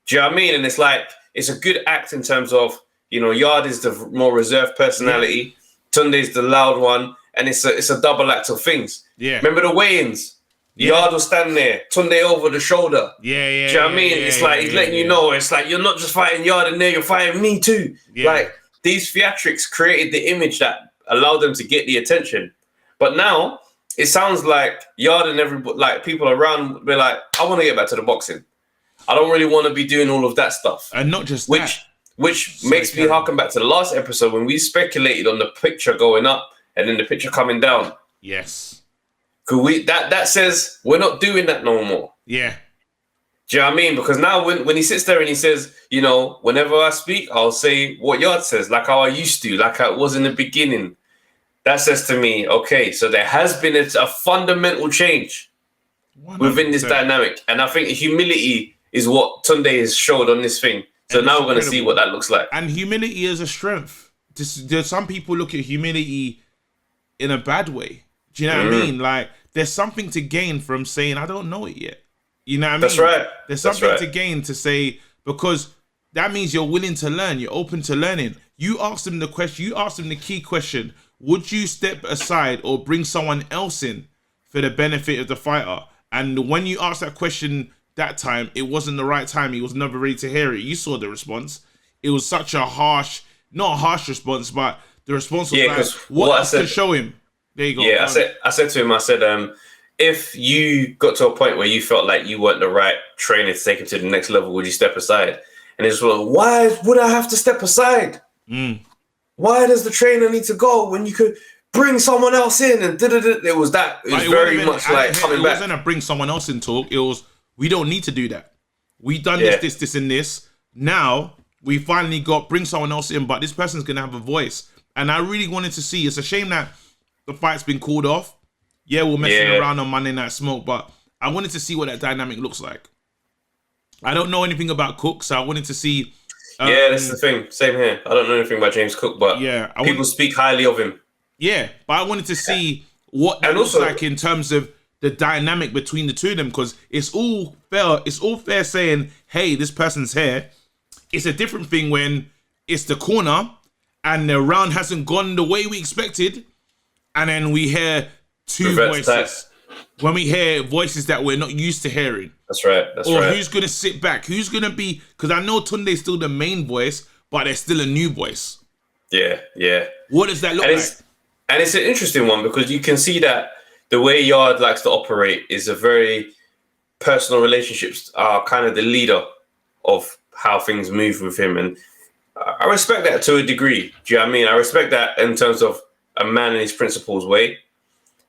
Do you know what I mean? And it's like, it's a good act in terms of, you know, Yarde is the more reserved personality. Yeah. Tunde is the loud one. And it's a double act of things. Yeah. Remember the weigh-ins? Yarde was standing there, Tunde over the shoulder. Yeah. Do you know what I mean? It's like he's letting you know. It's like you're not just fighting Yarde in there, you're fighting me too. Yeah. Like these theatrics created the image that allowed them to get the attention. But now it sounds like Yarde and everybody, like people around, be like, I want to get back to the boxing. I don't really want to be doing all of that stuff. And not just which makes me harken back to the last episode when we speculated on the picture going up and then the picture coming down. Yes. Could that says we're not doing that no more. Yeah. Do you know what I mean? Because now when he sits there and he says, you know, whenever I speak, I'll say what Yarde says, like how I used to, like I was in the beginning. That says to me, okay, so there has been a fundamental change 100%. within this dynamic. And I think humility is what Tunde has showed on this thing. So now we're going to see what that looks like. And humility is a strength. There's some people look at humility in a bad way. Do you know what I mean? Like, there's something to gain from saying, I don't know it yet. You know what I mean? That's right. There's something to gain to say, because that means you're willing to learn. You're open to learning. You asked them the question. You asked them the key question. Would you step aside or bring someone else in for the benefit of the fighter? And when you asked that question that time, it wasn't the right time. He was never ready to hear it. You saw the response. It was such a harsh, not a harsh response, but the response was like, what else to show him? There you go. Yeah, I said to him, I said, if you got to a point where you felt like you weren't the right trainer to take him to the next level, would you step aside? And it's like, why would I have to step aside? Why does the trainer need to go when you could bring someone else in? And it was that. It was very much like coming back. It wasn't a bring someone else in talk. It was, we don't need to do that. We done this, and this. Now we finally got bring someone else in, but this person's gonna have a voice. And I really wanted to see. It's a shame that the fight's been called off. Yeah, we're messing around on Monday Night Smoke, but I wanted to see what that dynamic looks like. I don't know anything about Cook, so I wanted to see. Yeah, that's the thing. Same here. I don't know anything about James Cook, but people speak highly of him. Yeah, but I wanted to see what that looks like in terms of the dynamic between the two of them, because it's all fair. It's all fair saying, "Hey, this person's here." It's a different thing when it's the corner and the round hasn't gone the way we expected, and then we hear two voices. When we hear voices that we're not used to hearing. That's right. Or who's going to sit back? Who's going to be... Because I know Tunde's still the main voice, but there's still a new voice. Yeah. What does that look like? And it's an interesting one because you can see that the way Yarde likes to operate is a very personal relationships are kind of the leader of how things move with him. And I respect that to a degree. Do you know what I mean? I respect that in terms of a man and his principles way.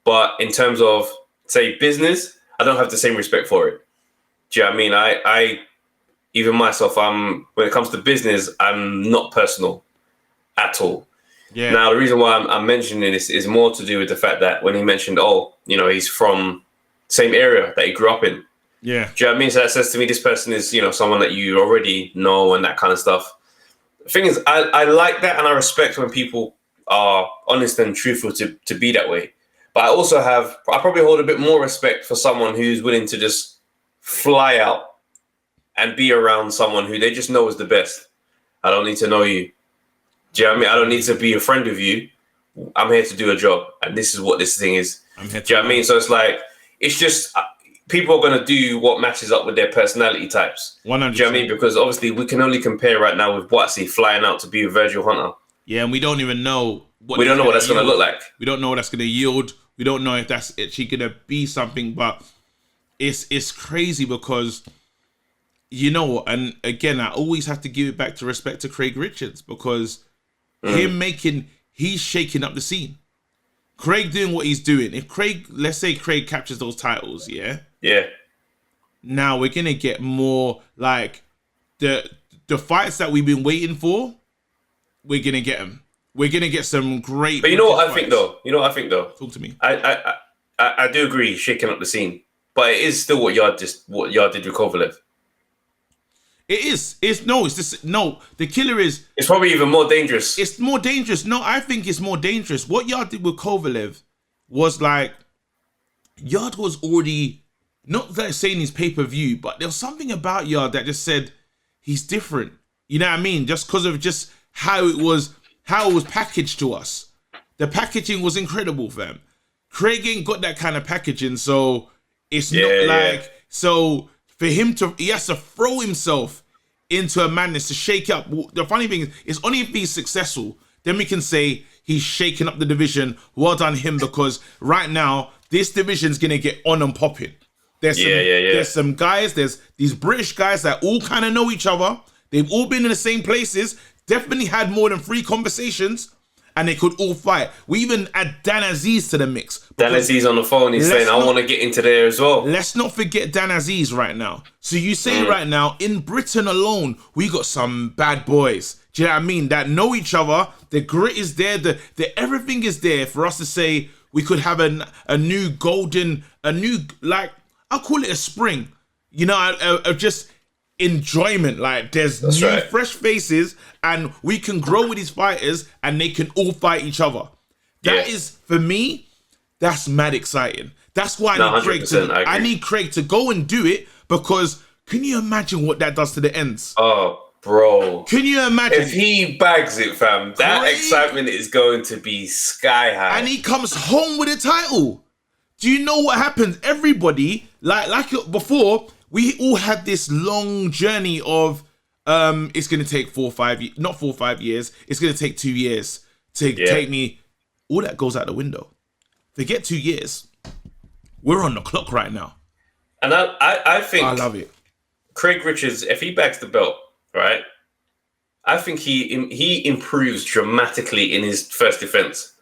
But in terms of, say, business, I don't have the same respect for it. Do you know what I mean? I even myself, when it comes to business, I'm not personal at all. Yeah. Now, the reason why I'm mentioning this is more to do with the fact that when he mentioned, he's from same area that he grew up in. Yeah. Do you know what I mean? So that says to me, this person is, someone that you already know and that kind of stuff. The thing is, I like that and I respect when people are honest and truthful to be that way. But I probably hold a bit more respect for someone who's willing to just fly out and be around someone who they just know is the best. I don't need to know you. Do you know what I mean? I don't need to be a friend of you. I'm here to do a job. And this is what this thing is. Do you know what I mean? So it's like, it's just, people are going to do what matches up with their personality types. 100%. Do you know what I mean? Because obviously we can only compare right now with Boatsy flying out to be with Virgil Hunter. Yeah, and we don't even know what that's going to look like. We don't know what that's going to yield. We don't know if that's actually going to be something, but it's crazy because, and again, I always have to give it back to respect to Craig Richards because he's shaking up the scene. Craig doing what he's doing. If let's say Craig captures those titles, yeah? Now we're going to get more like the fights that we've been waiting for, we're going to get them. We're gonna get some great. But you know what I think though. Talk to me. I do agree, shaking up the scene, but it is still what Yarde did with Kovalev. It is. The killer is. It's probably even more dangerous. It's more dangerous. No, I think it's more dangerous. What Yarde did with Kovalev was like, Yarde was already not that saying he's pay-per-view, but there was something about Yarde that just said he's different. You know what I mean? Just because of just how it was packaged to us. The packaging was incredible, fam. Craig ain't got that kind of packaging, so It's not like so for him to he has to throw himself into a madness to shake up. The funny thing is, it's only if he's successful then we can say he's shaking up the division. Well done him, because right now this division's gonna get on and popping. There's some guys. There's these British guys that all kind of know each other. They've all been in the same places. Definitely had more than 3 conversations, and they could all fight. We even add Dan Aziz to the mix. Dan Aziz on the phone. He's saying, "I want to get into there as well." Let's not forget Dan Aziz right now. So you say right now in Britain alone, we got some bad boys. Do you know what I mean? That know each other. The grit is there. The everything is there for us to say we could have a new golden, like. I'll call it a spring, you know, of just enjoyment. Like there's fresh faces, and we can grow with these fighters, and they can all fight each other. That is, for me, that's mad exciting. That's why I need Craig to go and do it, because can you imagine what that does to the ends? Oh, bro. Can you imagine? If he bags it, fam, that excitement is going to be sky high. And he comes home with a title. Do you know what happens? Everybody, like before, we all had this long journey of it's going to take 4 or 5 years, not 4 or 5 years. It's going to take 2 years to take me. All that goes out the window. Forget 2 years. We're on the clock right now. And I think I love it. Craig Richards, if he bags the belt, right, I think he improves dramatically in his first defense.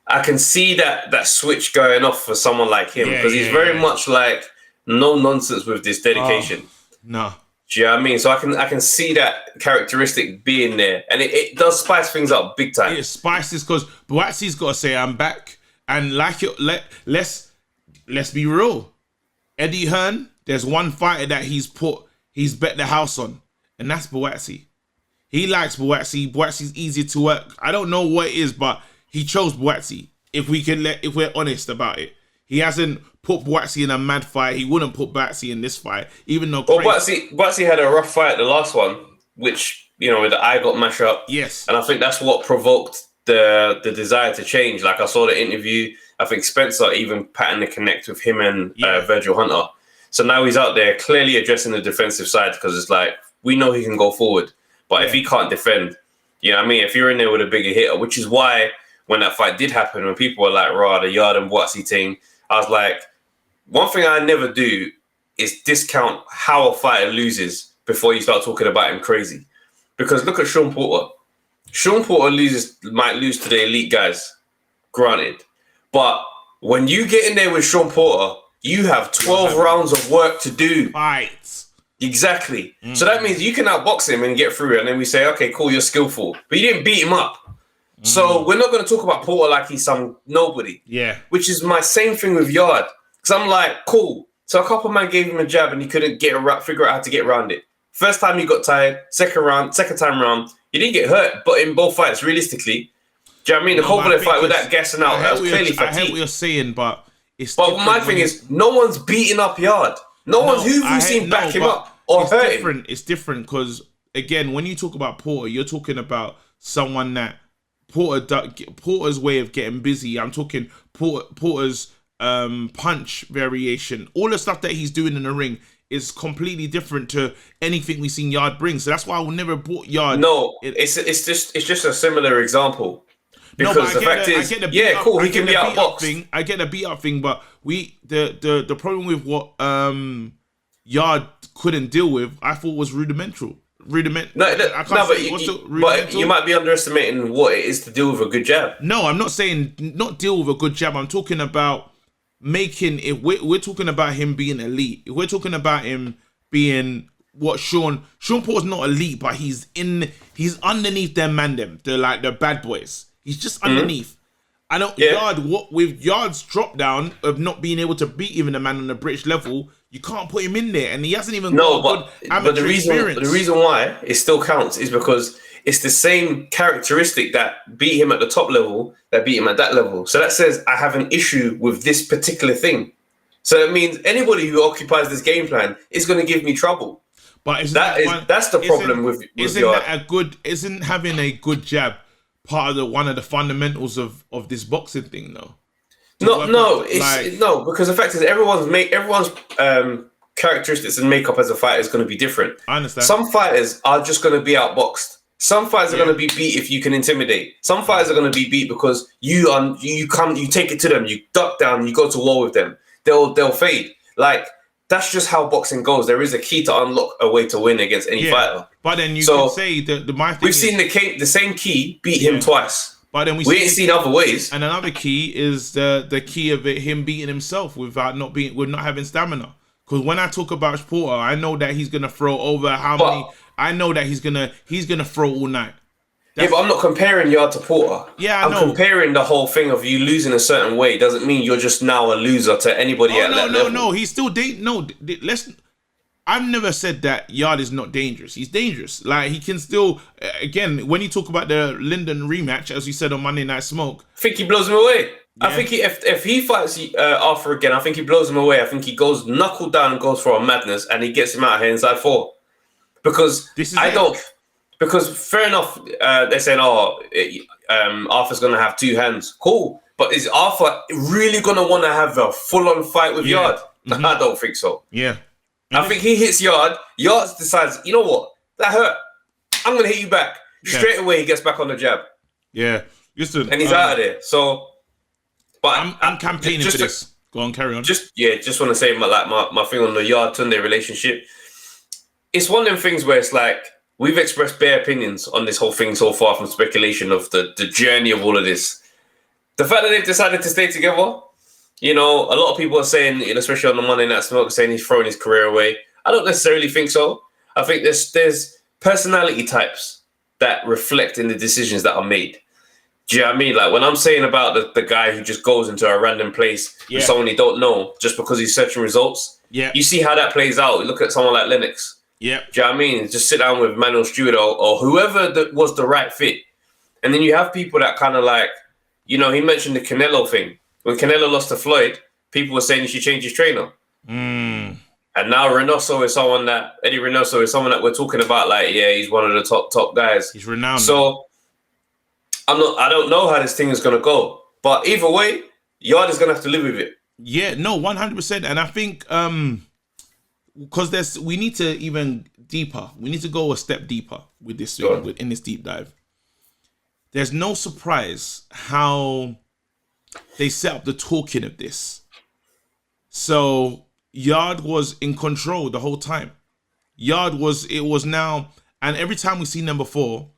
I can see that switch going off for someone like him, because he's very much like no nonsense with this dedication. No. Do you know what I mean? So I can see that characteristic being there, and it does spice things up big time. It spices, because Buatsi's got to say I'm back, and let's be real. Eddie Hearn, there's one fighter that he's bet the house on, and that's Buatsi. He likes Buatsi. Buatsi's easier to work. I don't know what it is, but he chose Buatsi. If we're honest about it, he hasn't put Buatsi in a mad fight. He wouldn't put Buatsi in this fight, even though. Buatsi had a rough fight the last one, which with the eye got mashed up. Yes, and I think that's what provoked the desire to change. Like I saw the interview. I think Spencer even patting the connect with him and Virgil Hunter. So now he's out there clearly addressing the defensive side, because it's like we know he can go forward, but if he can't defend, you know what I mean? If you're in there with a bigger hitter, which is why. When that fight did happen, when people were like, the Yarde and Buatsi thing, I was like, one thing I never do is discount how a fighter loses before you start talking about him crazy. Because look at Sean Porter. Sean Porter might lose to the elite guys, granted. But when you get in there with Sean Porter, you have 12 rounds of work to do. Fights. Exactly. So that means you can outbox him and get through, and then we say, okay, cool, you're skillful. But you didn't beat him up. So we're not going to talk about Porter like he's some nobody. Yeah. Which is my same thing with Yarde. Because I'm like, cool. So a couple man gave him a jab and he couldn't figure out how to get around it. First time he got tired. Second time round, he didn't get hurt. But in both fights, realistically, do you know what I mean? The Kovalev fight with that gassing out, that was clearly fatigue. I hear what you're saying, but it's. But my thing is, no one's beating up Yarde. Who have you seen back him up or hurt him? It's different because, again, when you talk about Porter, you're talking about someone that Porter's way of getting busy. I'm talking Porter's punch variation. All the stuff that he's doing in the ring is completely different to anything we've seen Yarde bring. So that's why I will never put Yarde. No, it's just a similar example. Because the fact is, cool, he can be outboxed. I get the beat up thing, but the problem with what Yarde couldn't deal with, I thought was rudimental. But you might be underestimating what it is to deal with a good jab. No, I'm not saying not deal with a good jab. I'm talking about making it. We're talking about him being elite. We're talking about him being what Sean Porter's not elite, but he's underneath them the bad boys. He's just underneath. I know Yarde, with Yarde's drop down of not being able to beat even a man on the British level, you can't put him in there, and he hasn't even got a good amateur experience. But the reason why it still counts is because it's the same characteristic that beat him at the top level that beat him at that level. So that says I have an issue with this particular thing. So it means anybody who occupies this game plan is going to give me trouble. But that's the problem with Yarde. Isn't having a good jab part of one of the fundamentals of this boxing thing, though? No, because the fact is everyone's characteristics and makeup as a fighter is going to be different. I understand. Some fighters are just going to be outboxed. Some fighters are going to be beat if you can intimidate. Some fighters are going to be beat because you take it to them, you duck down, you go to war with them. They'll fade. Like, that's just how boxing goes. There is a key to unlock a way to win against any fighter. But then you can say that my thing we've seen the same key beat him twice. But then we ain't seen other ways. And another key is the key of him beating himself with not having stamina. Because when I talk about Porter, I know that he's gonna throw over many. I know that he's gonna throw all night. But I'm not comparing Yarde to Porter. Yeah, I'm comparing the whole thing of you losing a certain way. Doesn't mean you're just now a loser to anybody at that level. No, he's still I've never said that Yarde is not dangerous. He's dangerous. Like, he can still, again, when you talk about the Lyndon rematch, as you said on Monday Night Smoke, I think he blows him away. Yeah. I think if he fights Arthur again, I think he blows him away. I think he goes knuckle down and goes for a madness, and he gets him out of here inside 4. Because because fair enough, they're saying, Arthur's going to have 2 hands. Cool. But is Arthur really going to want to have a full-on fight with Yarde? Mm-hmm. I don't think so. Yeah. I think he hits Yarde. Yarde decides, you know what? That hurt. I'm going to hit you back. Straight away, he gets back on the jab. Yeah. Listen, and he's out of there. So, but I'm campaigning for this. Go on, carry on. Just want to say my thing on the Yarde Tunde relationship. It's one of them things where it's like, we've expressed bare opinions on this whole thing so far from speculation of the journey of all of this. The fact that they've decided to stay together, you know, a lot of people are saying, especially on the Monday Night Smoke, saying he's throwing his career away. I don't necessarily think so. I think there's personality types that reflect in the decisions that are made. Do you know what I mean? Like, when I'm saying about the guy who just goes into a random place with someone he don't know just because he's searching results, you see how that plays out. Look at someone like Lennox. Yeah. Do you know what I mean? Just sit down with Manuel Stewart or whoever was the right fit. And then you have people that kind of like, he mentioned the Canelo thing. When Canelo lost to Floyd, people were saying he should change his trainer. And now Eddie Reynoso is someone that we're talking about, like, he's one of the top guys. He's renowned. So I don't know how this thing is gonna go. But either way, Yarde is gonna have to live with it. Yeah, no, 100%. And I think because we need to even deeper. We need to go a step deeper with this in this deep dive. There's no surprise how they set up the talking of this. So Yarde was in control the whole time. It was now, and every time we've seen them before,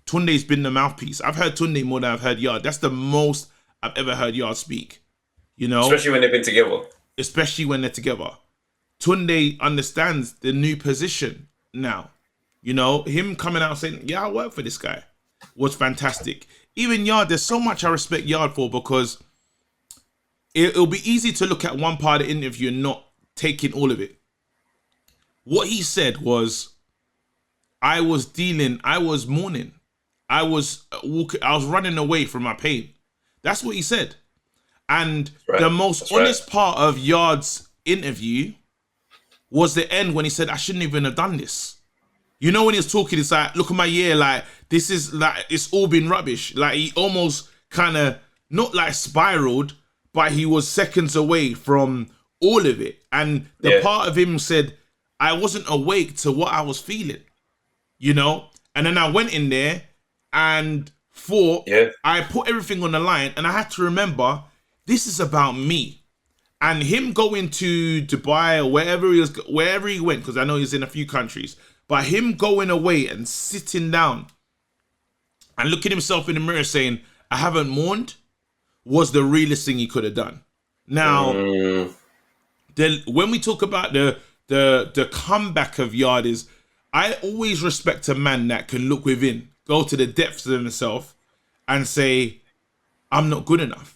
Tunde's been the mouthpiece. I've heard Tunde more than I've heard Yarde. That's the most I've ever heard Yarde speak. Especially when they've been together. Especially when they're together. Tunde understands the new position now. Him coming out saying, I work for this guy was fantastic. Even Yarde, there's so much I respect Yarde for, because it'll be easy to look at one part of the interview and not taking all of it. What he said was, I was mourning. I was running away from my pain. That's what he said. And the most honest part of Yarde's interview was the end when he said, I shouldn't even have done this. When he was talking, it's like, look at my year, like, this is like, it's all been rubbish. Like, he almost kind of, not like spiraled, but he was seconds away from all of it. And the part of him said, I wasn't awake to what I was feeling, And then I went in there and fought. I put everything on the line, and I had to remember, this is about me. And him going to Dubai or wherever he went, because I know he's in a few countries, but him going away and sitting down and looking himself in the mirror saying, I haven't mourned, was the realest thing he could have done. Now, when we talk about the comeback of Yarde, is I always respect a man that can look within, go to the depths of himself and say, I'm not good enough.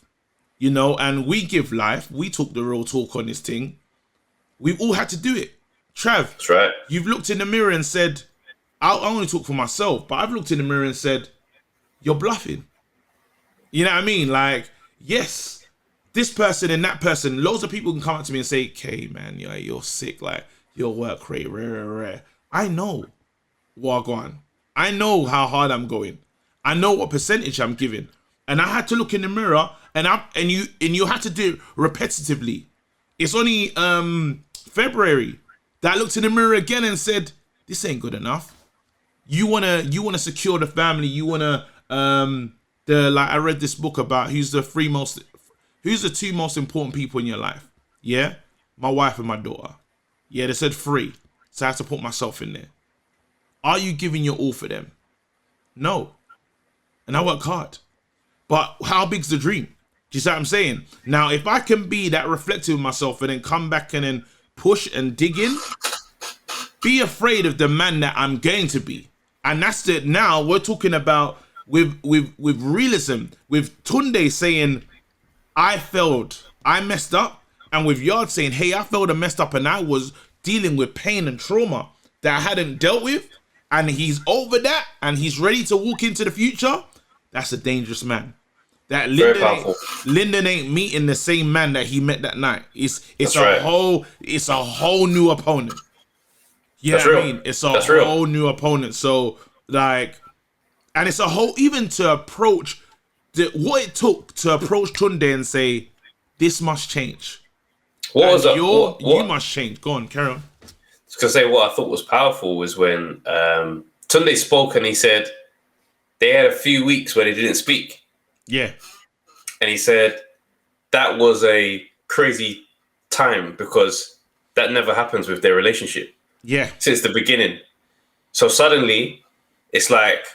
And we give life. We talk the real talk on this thing. We've all had to do it. Trav, that's right. You've looked in the mirror and said, I only talk for myself, but I've looked in the mirror and said, you're bluffing. You know what I mean? Like, yes, this person and that person, loads of people can come up to me and say, okay, man, you're sick. Like, your work rate, rare. I know what I'm going. I know how hard I'm going. I know what percentage I'm giving. And I had to look in the mirror, and you had to do it repetitively. It's only February that I looked in the mirror again and said, this ain't good enough. You wanna secure the family. You wanna I read this book about who's the two most important people in your life. Yeah, my wife and my daughter. Yeah, they said 3, so I have to put myself in there. Are you giving your all for them? No, and I work hard. But how big's the dream? Do you see what I'm saying? Now, if I can be that reflective of myself and then come back and then push and dig in, be afraid of the man that I'm going to be. And that's it. Now we're talking about with realism, with Tunde saying, I failed, I messed up. And with Yarde saying, hey, I failed and messed up and I was dealing with pain and trauma that I hadn't dealt with. And he's over that and he's ready to walk into the future. That's a dangerous man. That Lyndon ain't meeting the same man that he met that night. It's a whole new opponent. Yeah, I mean, it's a whole new opponent. So like, and it's a whole, even to approach what it took to approach Tunde and say, this must change. What was that? You must change. Go on, carry on. To say what I thought was powerful was when Tunde spoke and he said they had a few weeks where they didn't speak. Yeah. And he said that was a crazy time because that never happens with their relationship. Yeah. Since the beginning. So suddenly it's like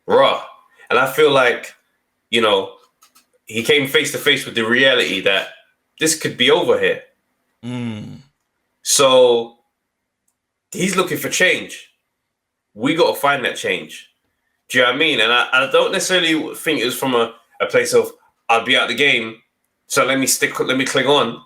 raw. And I feel like, you know, he came face to face with the reality that this could be over here. So he's looking for change. We got to find that change. Do you know what I mean? And I don't necessarily think it was from a place of, I'll be out the game, so let me cling on.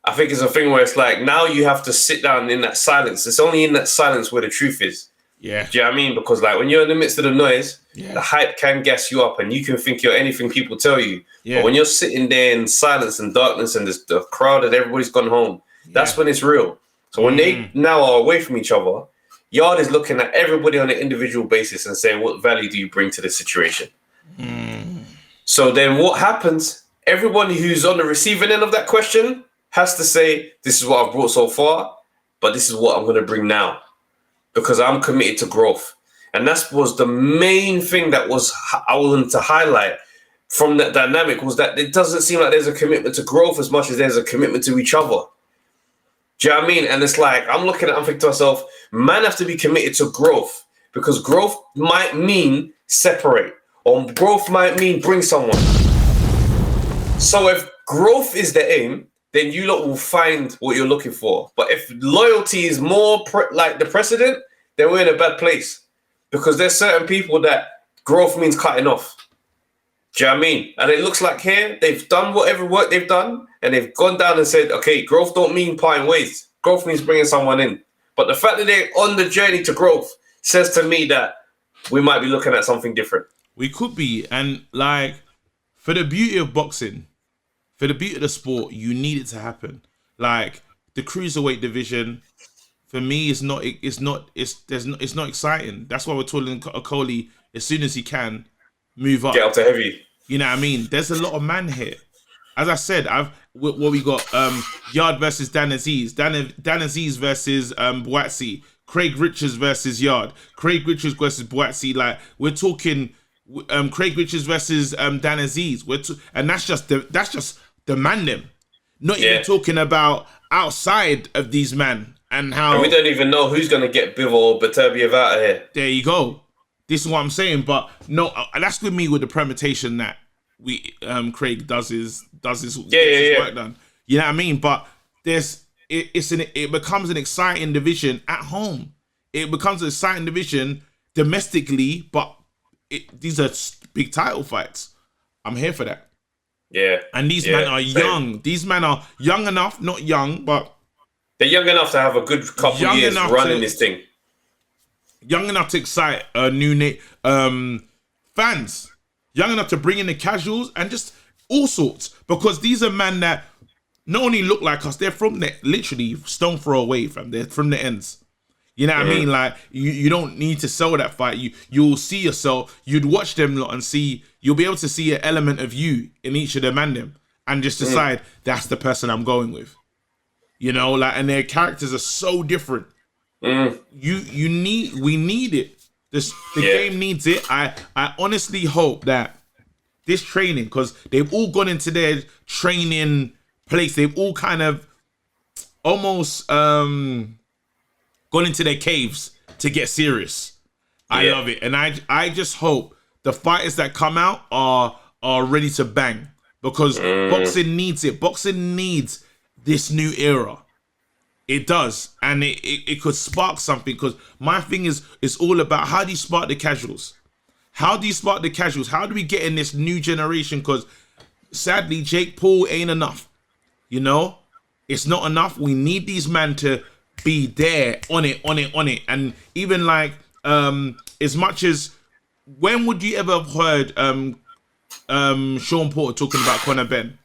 I think it's a thing where it's like, now you have to sit down in that silence. It's only in that silence where the truth is. Yeah. Do you know what I mean? Because like when you're in the midst of the noise, the hype can gas you up and you can think you're anything people tell you. Yeah. But when you're sitting there in silence and darkness and there's the crowd and everybody's gone home, that's when it's real. So when they now are away from each other, Yarde is looking at everybody on an individual basis and saying, what value do you bring to the situation? So then what happens? Everyone who's on the receiving end of that question has to say, this is what I've brought so far, but this is what I'm going to bring now because I'm committed to growth. And that was the main thing that I wanted to highlight from that dynamic, was that it doesn't seem like there's a commitment to growth as much as there's a commitment to each other. Do you know what I mean? And it's like, I'm thinking to myself, man have to be committed to growth because growth might mean separate or growth might mean bring someone. So if growth is the aim, then you lot will find what you're looking for. But if loyalty is more like the precedent, then we're in a bad place because there's certain people that growth means cutting off. Do you know what I mean? And it looks like here, they've done whatever work they've done and they've gone down and said, okay, growth don't mean parting ways. Growth means bringing someone in. But the fact that they're on the journey to growth says to me that we might be looking at something different. We could be. And like, for the beauty of boxing, for the beauty of the sport, you need it to happen. Like the cruiserweight division, for me, it's not exciting. That's why we're telling Coley as soon as he can move up. Get up to heavy. You know what I mean? There's a lot of man here. As I said, what we got Yarde versus Dan Aziz, Dan Aziz versus Boatsi, Craig Richards versus Yarde, Craig Richards versus Boatsi. Like we're talking Craig Richards versus Dan Aziz. And that's just the man them. Not even talking about outside of these men and how. And we don't even know who's going to get Bivol or Beterbiev out of here. There you go. This is what I'm saying. But no, that's with me with the permutation that Craig does his work done. You know what I mean? But it becomes an exciting division at home. It becomes an exciting division domestically, but these are big title fights. I'm here for that. Yeah. And these men are young. These men are young enough, not young, but they're young enough to have a good couple of years running this thing. Young enough to excite new fans. Young enough to bring in the casuals and just all sorts. Because these are men that not only look like us, they're from literally stone throw away, fam. They're from the ends. You know what I mean? Like you don't need to sell that fight. You'll see yourself. You'd watch them lot and see. You'll be able to see an element of you in each of them and just decide that's the person I'm going with. You know, like, and their characters are so different. We need it. The game needs it. I honestly hope that this training, because they've all gone into their training place. They've all kind of almost gone into their caves to get serious. I love it. And I just hope the fighters that come out are ready to bang, because boxing needs it. Boxing needs this new era. It does. And it could spark something, because my thing is, it's all about how do you spark the casuals? How do you spark the casuals? How do we get in this new generation? Because sadly, Jake Paul ain't enough. You know? It's not enough. We need these men to be there on it. And even like, as much as, when would you ever have heard Sean Porter talking about Conor Ben?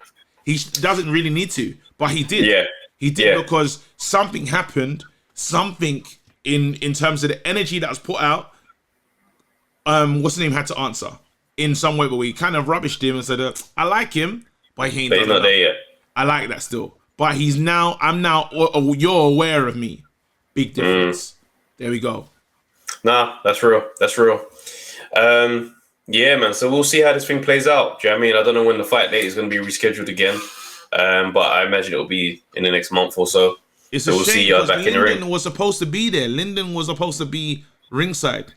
He doesn't really need to, but he did. Yeah. He did, because something happened, something in terms of the energy that was put out. What's the name had to answer in some way, but we kind of rubbished him and said, I like him, but he ain't but he's not there yet. I like that still. But I'm now, you're aware of me. Big difference. There we go. Nah, that's real. Yeah, man. So we'll see how this thing plays out. Do you know what I mean? I don't know when the fight date is going to be rescheduled again. But I imagine it'll be in the next month or so. It's so we'll see you back in the ring. Lyndon was supposed to be there. Lyndon was supposed to be ringside.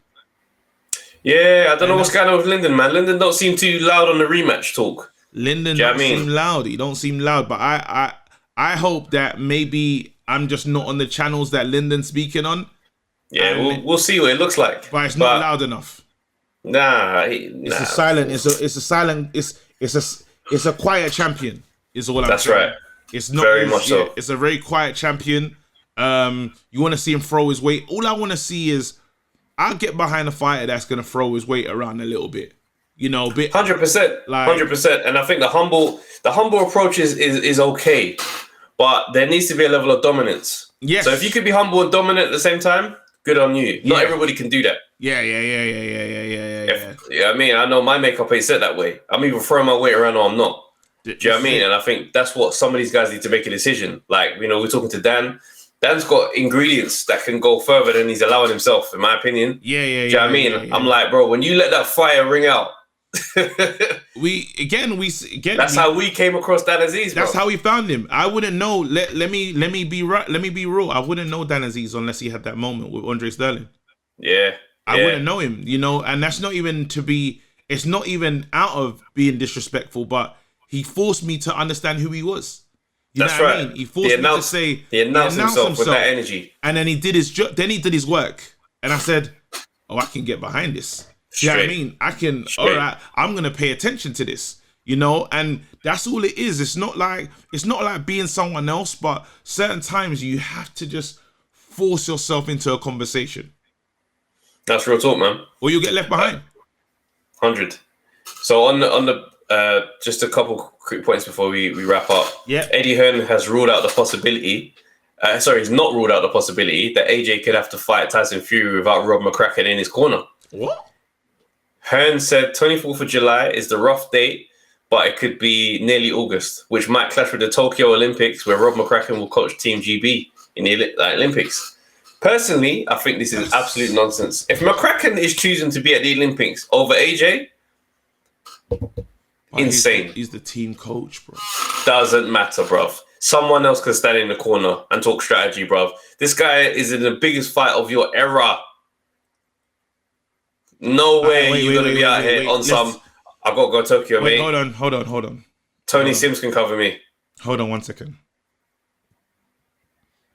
Yeah, I don't know what's going on with Lyndon, man. Lyndon don't seem too loud on the rematch talk. Lyndon don't seem loud. He don't seem loud. But I hope that maybe I'm just not on the channels that Lyndon's speaking on. Yeah, we'll see what it looks like. But it's not loud enough. Nah, it's a silent. It's a silent. It's a quiet champion. Is all I'm saying. That's right. It's not very much so. It's a very quiet champion. You want to see him throw his weight. All I want to see is, I'll get behind a fighter that's gonna throw his weight around a little bit. You know, 100%, 100%. And I think the humble approach is okay, but there needs to be a level of dominance. Yes. So if you could be humble and dominant at the same time, good on you. Not everybody can do that. Yeah. I mean, I know my makeup ain't set that way. I'm either throwing my weight around or I'm not. Do you know what I mean? And I think that's what some of these guys need to make a decision. Like, you know, we're talking to Dan. Dan's got ingredients that can go further than he's allowing himself, in my opinion. Yeah. Do you know what I mean? Yeah. I'm like, bro, when you let that fire ring out. That's how we came across Dan Aziz, bro. That's how we found him. I wouldn't know. Let me be real. I wouldn't know Dan Aziz unless he had that moment with Andre Sterling. Yeah. I wouldn't know him, you know, and that's not even it's not even out of being disrespectful, but he forced me to understand who he was. You know what I mean? He forced me to say he announced himself with that energy. And then he did his work. And I said, oh, I can get behind this. You know what I mean? I can, all right, I'm going to pay attention to this, you know? And that's all it is. It's not like being someone else, but certain times you have to just force yourself into a conversation. That's real talk, man. Or you'll get left behind. 100. So on the just a couple quick points before we wrap up. Yeah. Eddie Hearn has ruled out the possibility. He's not ruled out the possibility that AJ could have to fight Tyson Fury without Rob McCracken in his corner. What? Hearn said 24th of July is the rough date, but it could be nearly August, which might clash with the Tokyo Olympics, where Rob McCracken will coach Team GB in the Olympics. Personally, I think this is absolute nonsense. If McCracken is choosing to be at the Olympics over AJ, insane. He's the team coach, bro. Doesn't matter, bruv. Someone else can stand in the corner and talk strategy, bruv. This guy is in the biggest fight of your era. No way you're going to be out here on some, I've got to go to Tokyo, mate. Hold on. Tony Sims can cover me. Hold on 1 second.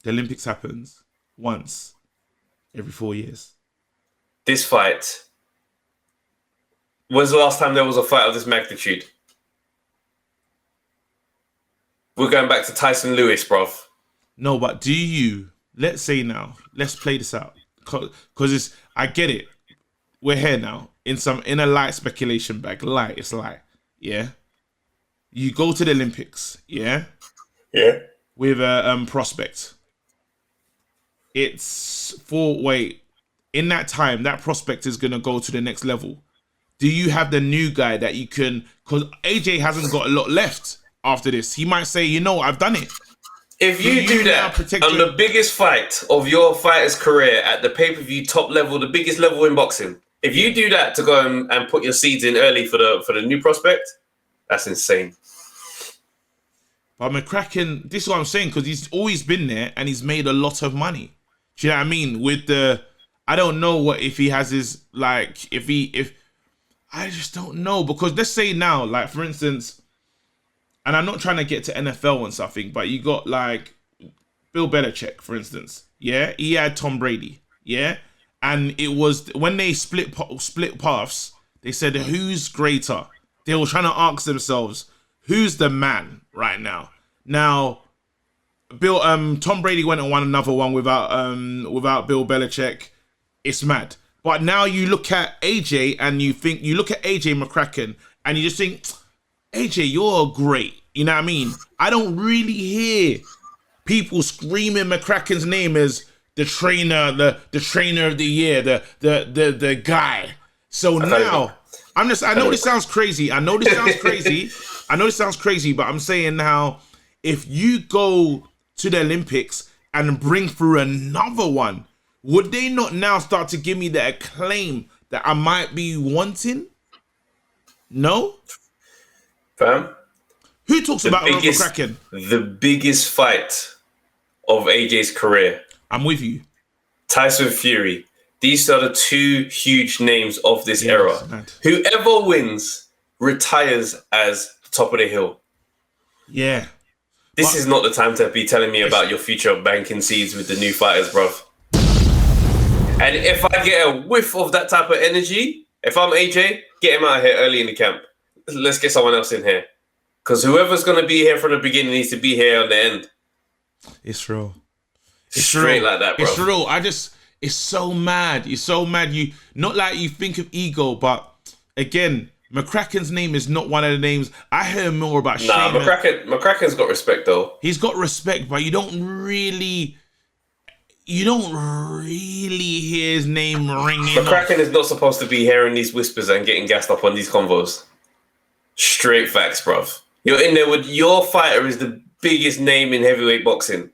The Olympics happens once every 4 years. This fight, when's the last time there was a fight of this magnitude? We're going back to Tyson Lewis, bruv. No, but let's say now, let's play this out. Because I get it. We're here now in a light speculation bag. It's light. Yeah. You go to the Olympics. Yeah. Yeah. With a prospect. it's in that time, that prospect is gonna go to the next level. Do you have the new guy that you can? Because AJ hasn't got a lot left after this. He might say, you know, I've done it. If you do that on the biggest fight of your fighter's career at the pay-per-view top level, the biggest level in boxing, if you do that to go and put your seeds in early for the new prospect, that's insane. But McCracken, this is what I'm saying, because he's always been there and he's made a lot of money. Do you know what I mean? With I don't know what if he has his I just don't know, because let's say now, like for instance, and I'm not trying to get to NFL and something, but you got like Bill Belichick, for instance. Yeah, he had Tom Brady. Yeah, and it was when they split paths. They said, who's greater? They were trying to ask themselves, who's the man right now? Now, Tom Brady went and won another one without Bill Belichick. It's mad. But now you look at AJ and you look at AJ McCracken and you just think, AJ, you're great. You know what I mean? I don't really hear people screaming McCracken's name as the trainer, the trainer of the year, the guy. So now I know this sounds crazy. I know this sounds crazy, but I'm saying now, if you go to the Olympics and bring through another one, would they not now start to give me the acclaim that I might be wanting? No? Fam? Who talks about McCracken? The biggest fight of AJ's career. I'm with you. Tyson Fury. These are the two huge names of this era. Whoever wins retires as the top of the hill. Yeah. This is not the time to be telling me about your future banking seeds with the new fighters, bruv. And if I get a whiff of that type of energy, if I'm AJ, get him out of here early in the camp. Let's get someone else in here. Because whoever's going to be here from the beginning needs to be here on the end. It's real. It's straight real. Like that, bro. It's real. It's so mad. It's so mad. You not like you think of ego, but again, McCracken's name is not one of the names. I hear more about Shayna. McCracken's got respect, though. He's got respect, but you don't really hear his name ringing. McCracken is not supposed to be hearing these whispers and getting gassed up on these convos. Straight facts, bruv. You're in there with your fighter is the biggest name in heavyweight boxing.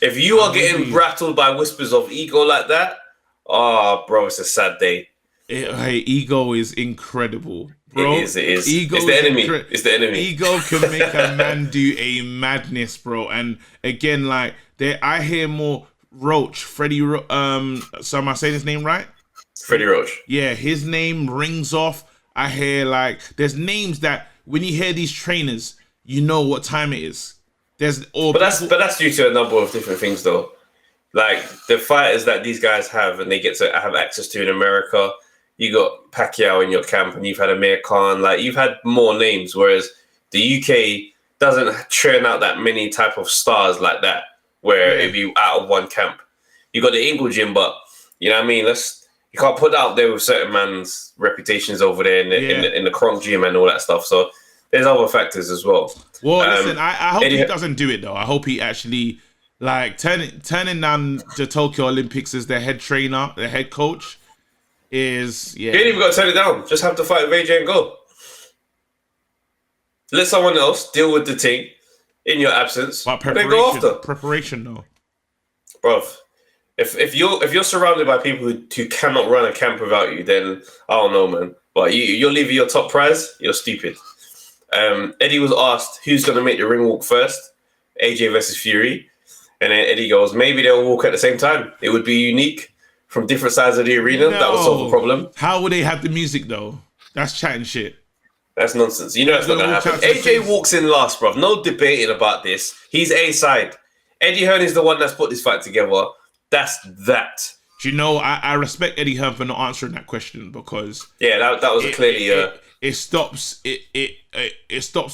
If you are getting rattled by whispers of ego like that, bro, it's a sad day. Ego is incredible, bro. It is. Ego it's the enemy. It's the enemy. Ego can make a man do a madness, bro. And again, like I hear more Freddie. So am I saying his name right? Freddie Roach. Yeah, his name rings off. I hear like there's names that when you hear these trainers, you know what time it is. But that's due to a number of different things, though. Like the fighters that these guys have, and they get to have access to in America. You got Pacquiao in your camp, and you've had Amir Khan. Like you've had more names, whereas the UK doesn't churn out that many type of stars like that, where it'd be out of one camp. You got the Ingle Gym, but you know what I mean. You can't put out there with certain man's reputations over there in the Kronk Gym and all that stuff. So there's other factors as well. Well, listen, I hope he doesn't do it though. I hope he actually like turning down the Tokyo Olympics as their head trainer, their head coach. You ain't even got to turn it down. Just have to fight with AJ and go. Let someone else deal with the thing in your absence. But preparation though, bruv. If you're surrounded by people who cannot run a camp without you, then I don't know, man. But you're leaving your top prize. You're stupid. Eddie was asked who's going to make the ring walk first, AJ versus Fury, and then Eddie goes, maybe they'll walk at the same time. It would be unique from different sides of the arena. That would solve the problem. How would they have the music though? That's chatting shit. That's nonsense. You know it's not going to happen. AJ walks in last, bruv. No debating about this. He's A side. Eddie Hearn is the one that's put this fight together. That's that. Do you know, I respect Eddie Hearn for not answering that question because that was clearly it stops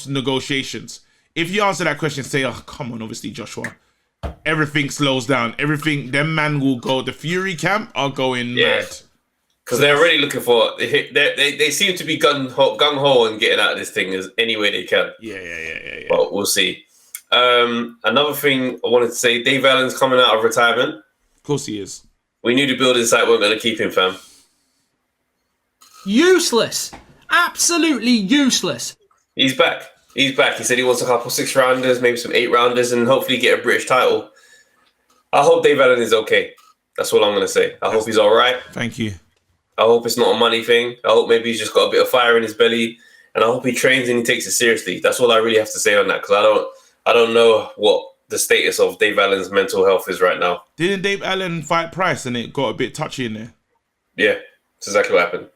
negotiations. If you answer that question, say, "Oh, come on, obviously Joshua," everything slows down. Everything, them man will go. The Fury camp are going mad because they're already looking for. They seem to be gung ho and getting out of this thing as any way they can. Yeah. But we'll see. Another thing I wanted to say: Dave Allen's coming out of retirement. Of course he is. We knew the building site weren't going to keep him, fam. Useless. Absolutely useless. He's back. He's back. He said he wants a couple 6-rounders, maybe some 8-rounders, and hopefully get a British title. I hope Dave Allen is okay. That's all I'm going to say. I hope he's all right. Thank you. I hope it's not a money thing. I hope maybe he's just got a bit of fire in his belly, and I hope he trains and he takes it seriously. That's all I really have to say on that, because I don't know what the status of Dave Allen's mental health is right now. Didn't Dave Allen fight Price and it got a bit touchy in there? Yeah, that's exactly what happened.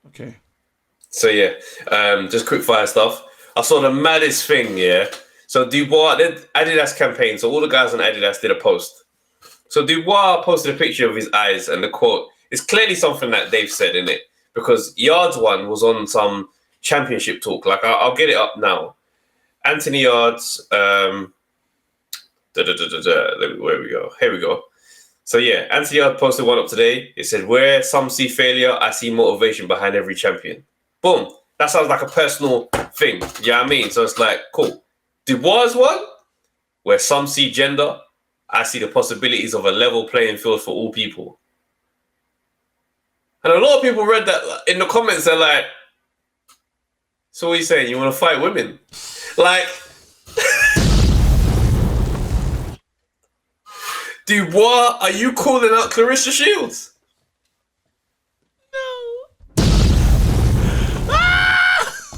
Okay. So yeah, just quick fire stuff. I saw the maddest thing, yeah. So Dubois, Adidas campaign. So all the guys on Adidas did a post. So Dubois posted a picture of his eyes, and the quote is clearly something that Dave said in it, because Yarde's one was on some championship talk. Like I'll get it up now. Anthony Yarde's. Where we go? Here we go. So yeah, Anthony Yarde posted one up today. It said, "Where some see failure, I see motivation behind every champion." Boom. That sounds like a personal thing. You know what I mean? So it's like, cool. Dubois one, where some see gender, I see the possibilities of a level playing field for all people. And a lot of people read that in the comments. They're like, "So what are you saying? You want to fight women?" Like, Dubois, are you calling out Clarissa Shields?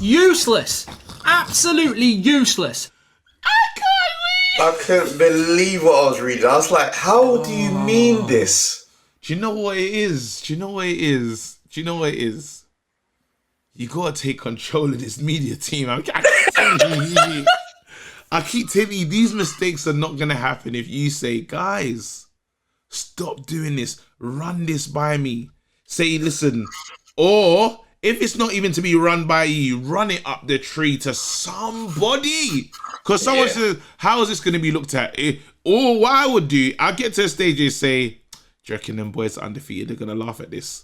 Useless. Absolutely useless. I couldn't believe what I was reading. I was like, how do you mean this? Do you know what it is? Do you know what it is? Do you know what it is? You gotta take control of this media team. I keep telling you, these mistakes are not gonna happen if you say, guys, stop doing this. Run this by me. Say, listen, or if it's not even to be run by you, run it up the tree to somebody. Because someone says, how is this going to be looked at? Or what I would do, I'll get to a stage and say, do you reckon them boys are undefeated? They're going to laugh at this.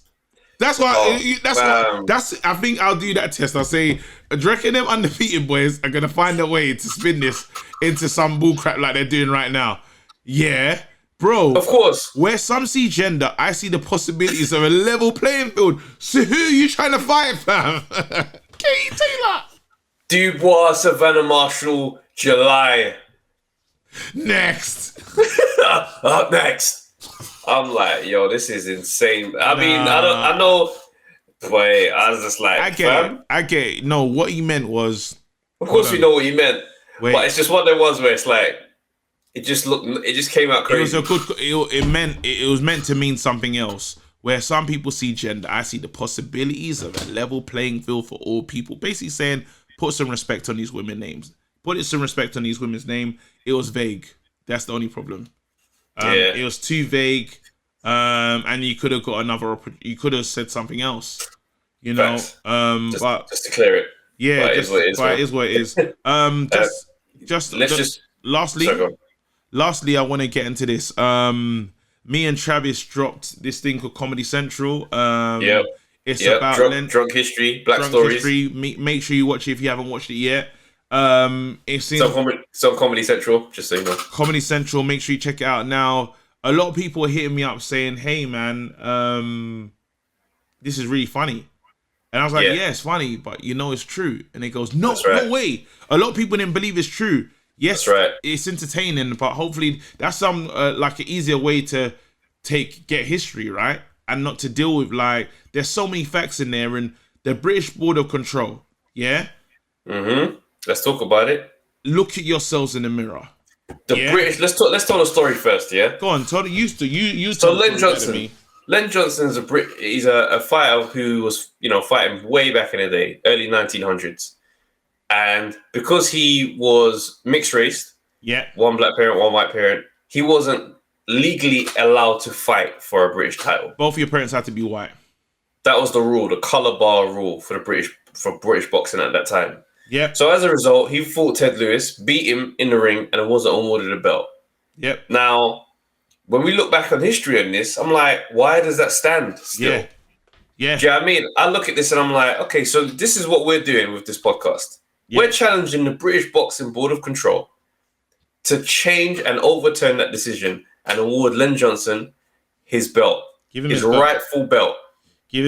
That's why, I think I'll do that test. I'll say, do you reckon them undefeated boys are going to find a way to spin this into some bullcrap like they're doing right now? Yeah. Bro, of course. Where some see gender, I see the possibilities of a level playing field. So who are you trying to fight, fam? Katie Taylor. Dubois, Savannah Marshall, July. Next. Up next. I'm like, yo, this is insane. I know. Boy, I was just like, I get it. No, what he meant was. Of course, we know what he meant. Wait. But it's just one of them ones where it's like, it just came out crazy. It was meant to mean something else. Where some people see gender, I see the possibilities of a level playing field for all people. Basically saying, put some respect on these women's names. Put some respect on these women's name. It was vague. That's the only problem. It was too vague. And you could have got you could have said something else. You know. Just to clear it. Yeah, it is what it is. Lastly, I want to get into this. Me and Travis dropped this thing called Comedy Central. It's about drunk history, black stories. Make sure you watch it if you haven't watched it yet. It's on Comedy Central, just so you know. Comedy Central, make sure you check it out. Now, a lot of people are hitting me up saying, "Hey, man, this is really funny." And I was like, yeah, it's funny, but you know it's true. And it goes, no way. A lot of people didn't believe it's true. Yes, that's right. It's entertaining, but hopefully that's some like an easier way to get history, right? And not to deal with like there's so many facts in there, and the British Board of Control, yeah. Let's talk about it. Look at yourselves in the mirror. British. Let's tell the story first, yeah. Go on, tell you. So Len Johnson. Len Johnson's he's a fighter who was fighting way back in the day, early 1900s. And because he was mixed race, one black parent, one white parent, he wasn't legally allowed to fight for a British title. Both of your parents had to be white. That was the rule, the color bar rule for British boxing at that time. Yeah. So as a result, he fought Ted Lewis, beat him in the ring, and wasn't awarded a belt. Yep. Now, when we look back on history on this, I'm like, why does that stand still? Yeah. Do you know what I mean? I look at this and I'm like, okay, so this is what we're doing with this podcast. Yeah. We're challenging the British Boxing Board of Control to change and overturn that decision and award Len Johnson his belt, his rightful belt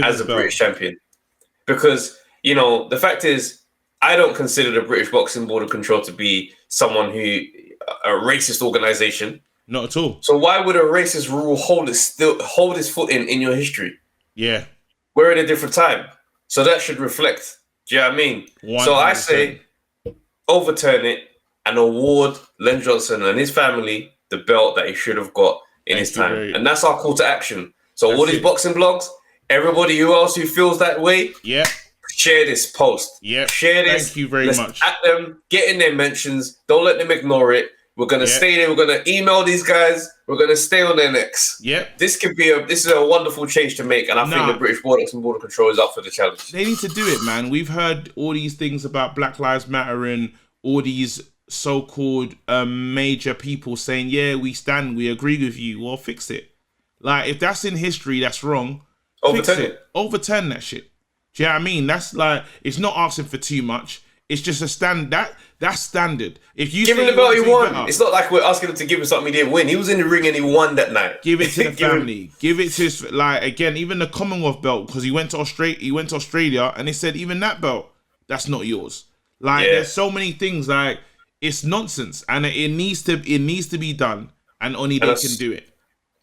as a British champion. Because, you know, the fact is, I don't consider the British Boxing Board of Control to be someone who, a racist organization. Not at all. So why would a racist rule hold its foot in your history? Yeah. We're in a different time. So that should reflect. Do you know what I mean? 100%. So I say overturn it and award Len Johnson and his family the belt that he should have got in his time. And that's our call to action. So all these boxing blogs, everybody else who feels that way, share this post. Share this. Thank you very much. At them, get in their mentions. Don't let them ignore it. We're gonna stay there. We're gonna email these guys. We're gonna stay on their necks. This is a wonderful change to make, and I think the British Boxing Board of Control is up for the challenge. They need to do it, man. We've heard all these things about Black Lives Matter and all these so-called major people saying, "Yeah, we agree with you." Well, fix it. Like, if that's in history, that's wrong. Overturn it. Overturn that shit. Do you know what I mean? That's like, it's not asking for too much. It's just a that's standard. If you give him the belt he won, it's not like we're asking him to give him something he didn't win. He was in the ring and he won that night. Give it to the family. Give it to his, like, again, even the Commonwealth belt, because he went to Australia and they said even that belt, that's not yours. Like, there's so many things, like, it's nonsense, and it needs to be done, and only they can do it.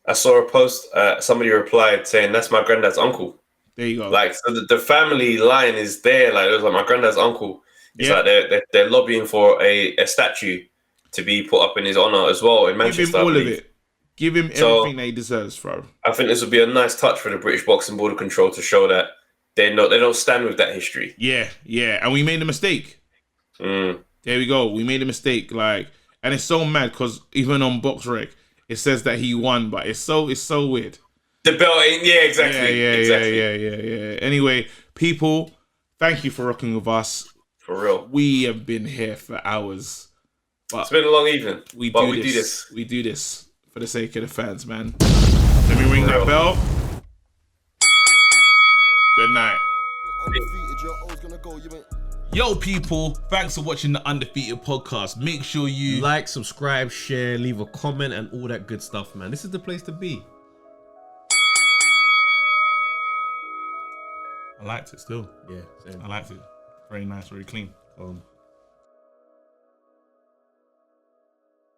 I saw a post. Somebody replied saying, "That's my granddad's uncle." There you go. Like, so the family line is there. Like, it was like my granddad's uncle. It's like they're lobbying for a statue to be put up in his honor as well in Manchester. Give him all of it. Give him everything that he deserves, bro. I think this would be a nice touch for the British Boxing Board of Control to show that they don't stand with that history. Yeah, and we made a mistake. There we go. We made a mistake. Like, and it's so mad because even on BoxRec it says that he won, but it's so weird. The belt ain't, exactly. Yeah. Anyway, people, thank you for rocking with us. For real. We have been here for hours. But it's been a long evening. We do this. We do this for the sake of the fans, man. Let me ring that bell. Good night. Yo, people, thanks for watching the Undefeated podcast. Make sure you like, subscribe, share, leave a comment, and all that good stuff, man. This is the place to be. I liked it still. Yeah, same. I liked it. Very nice, very clean.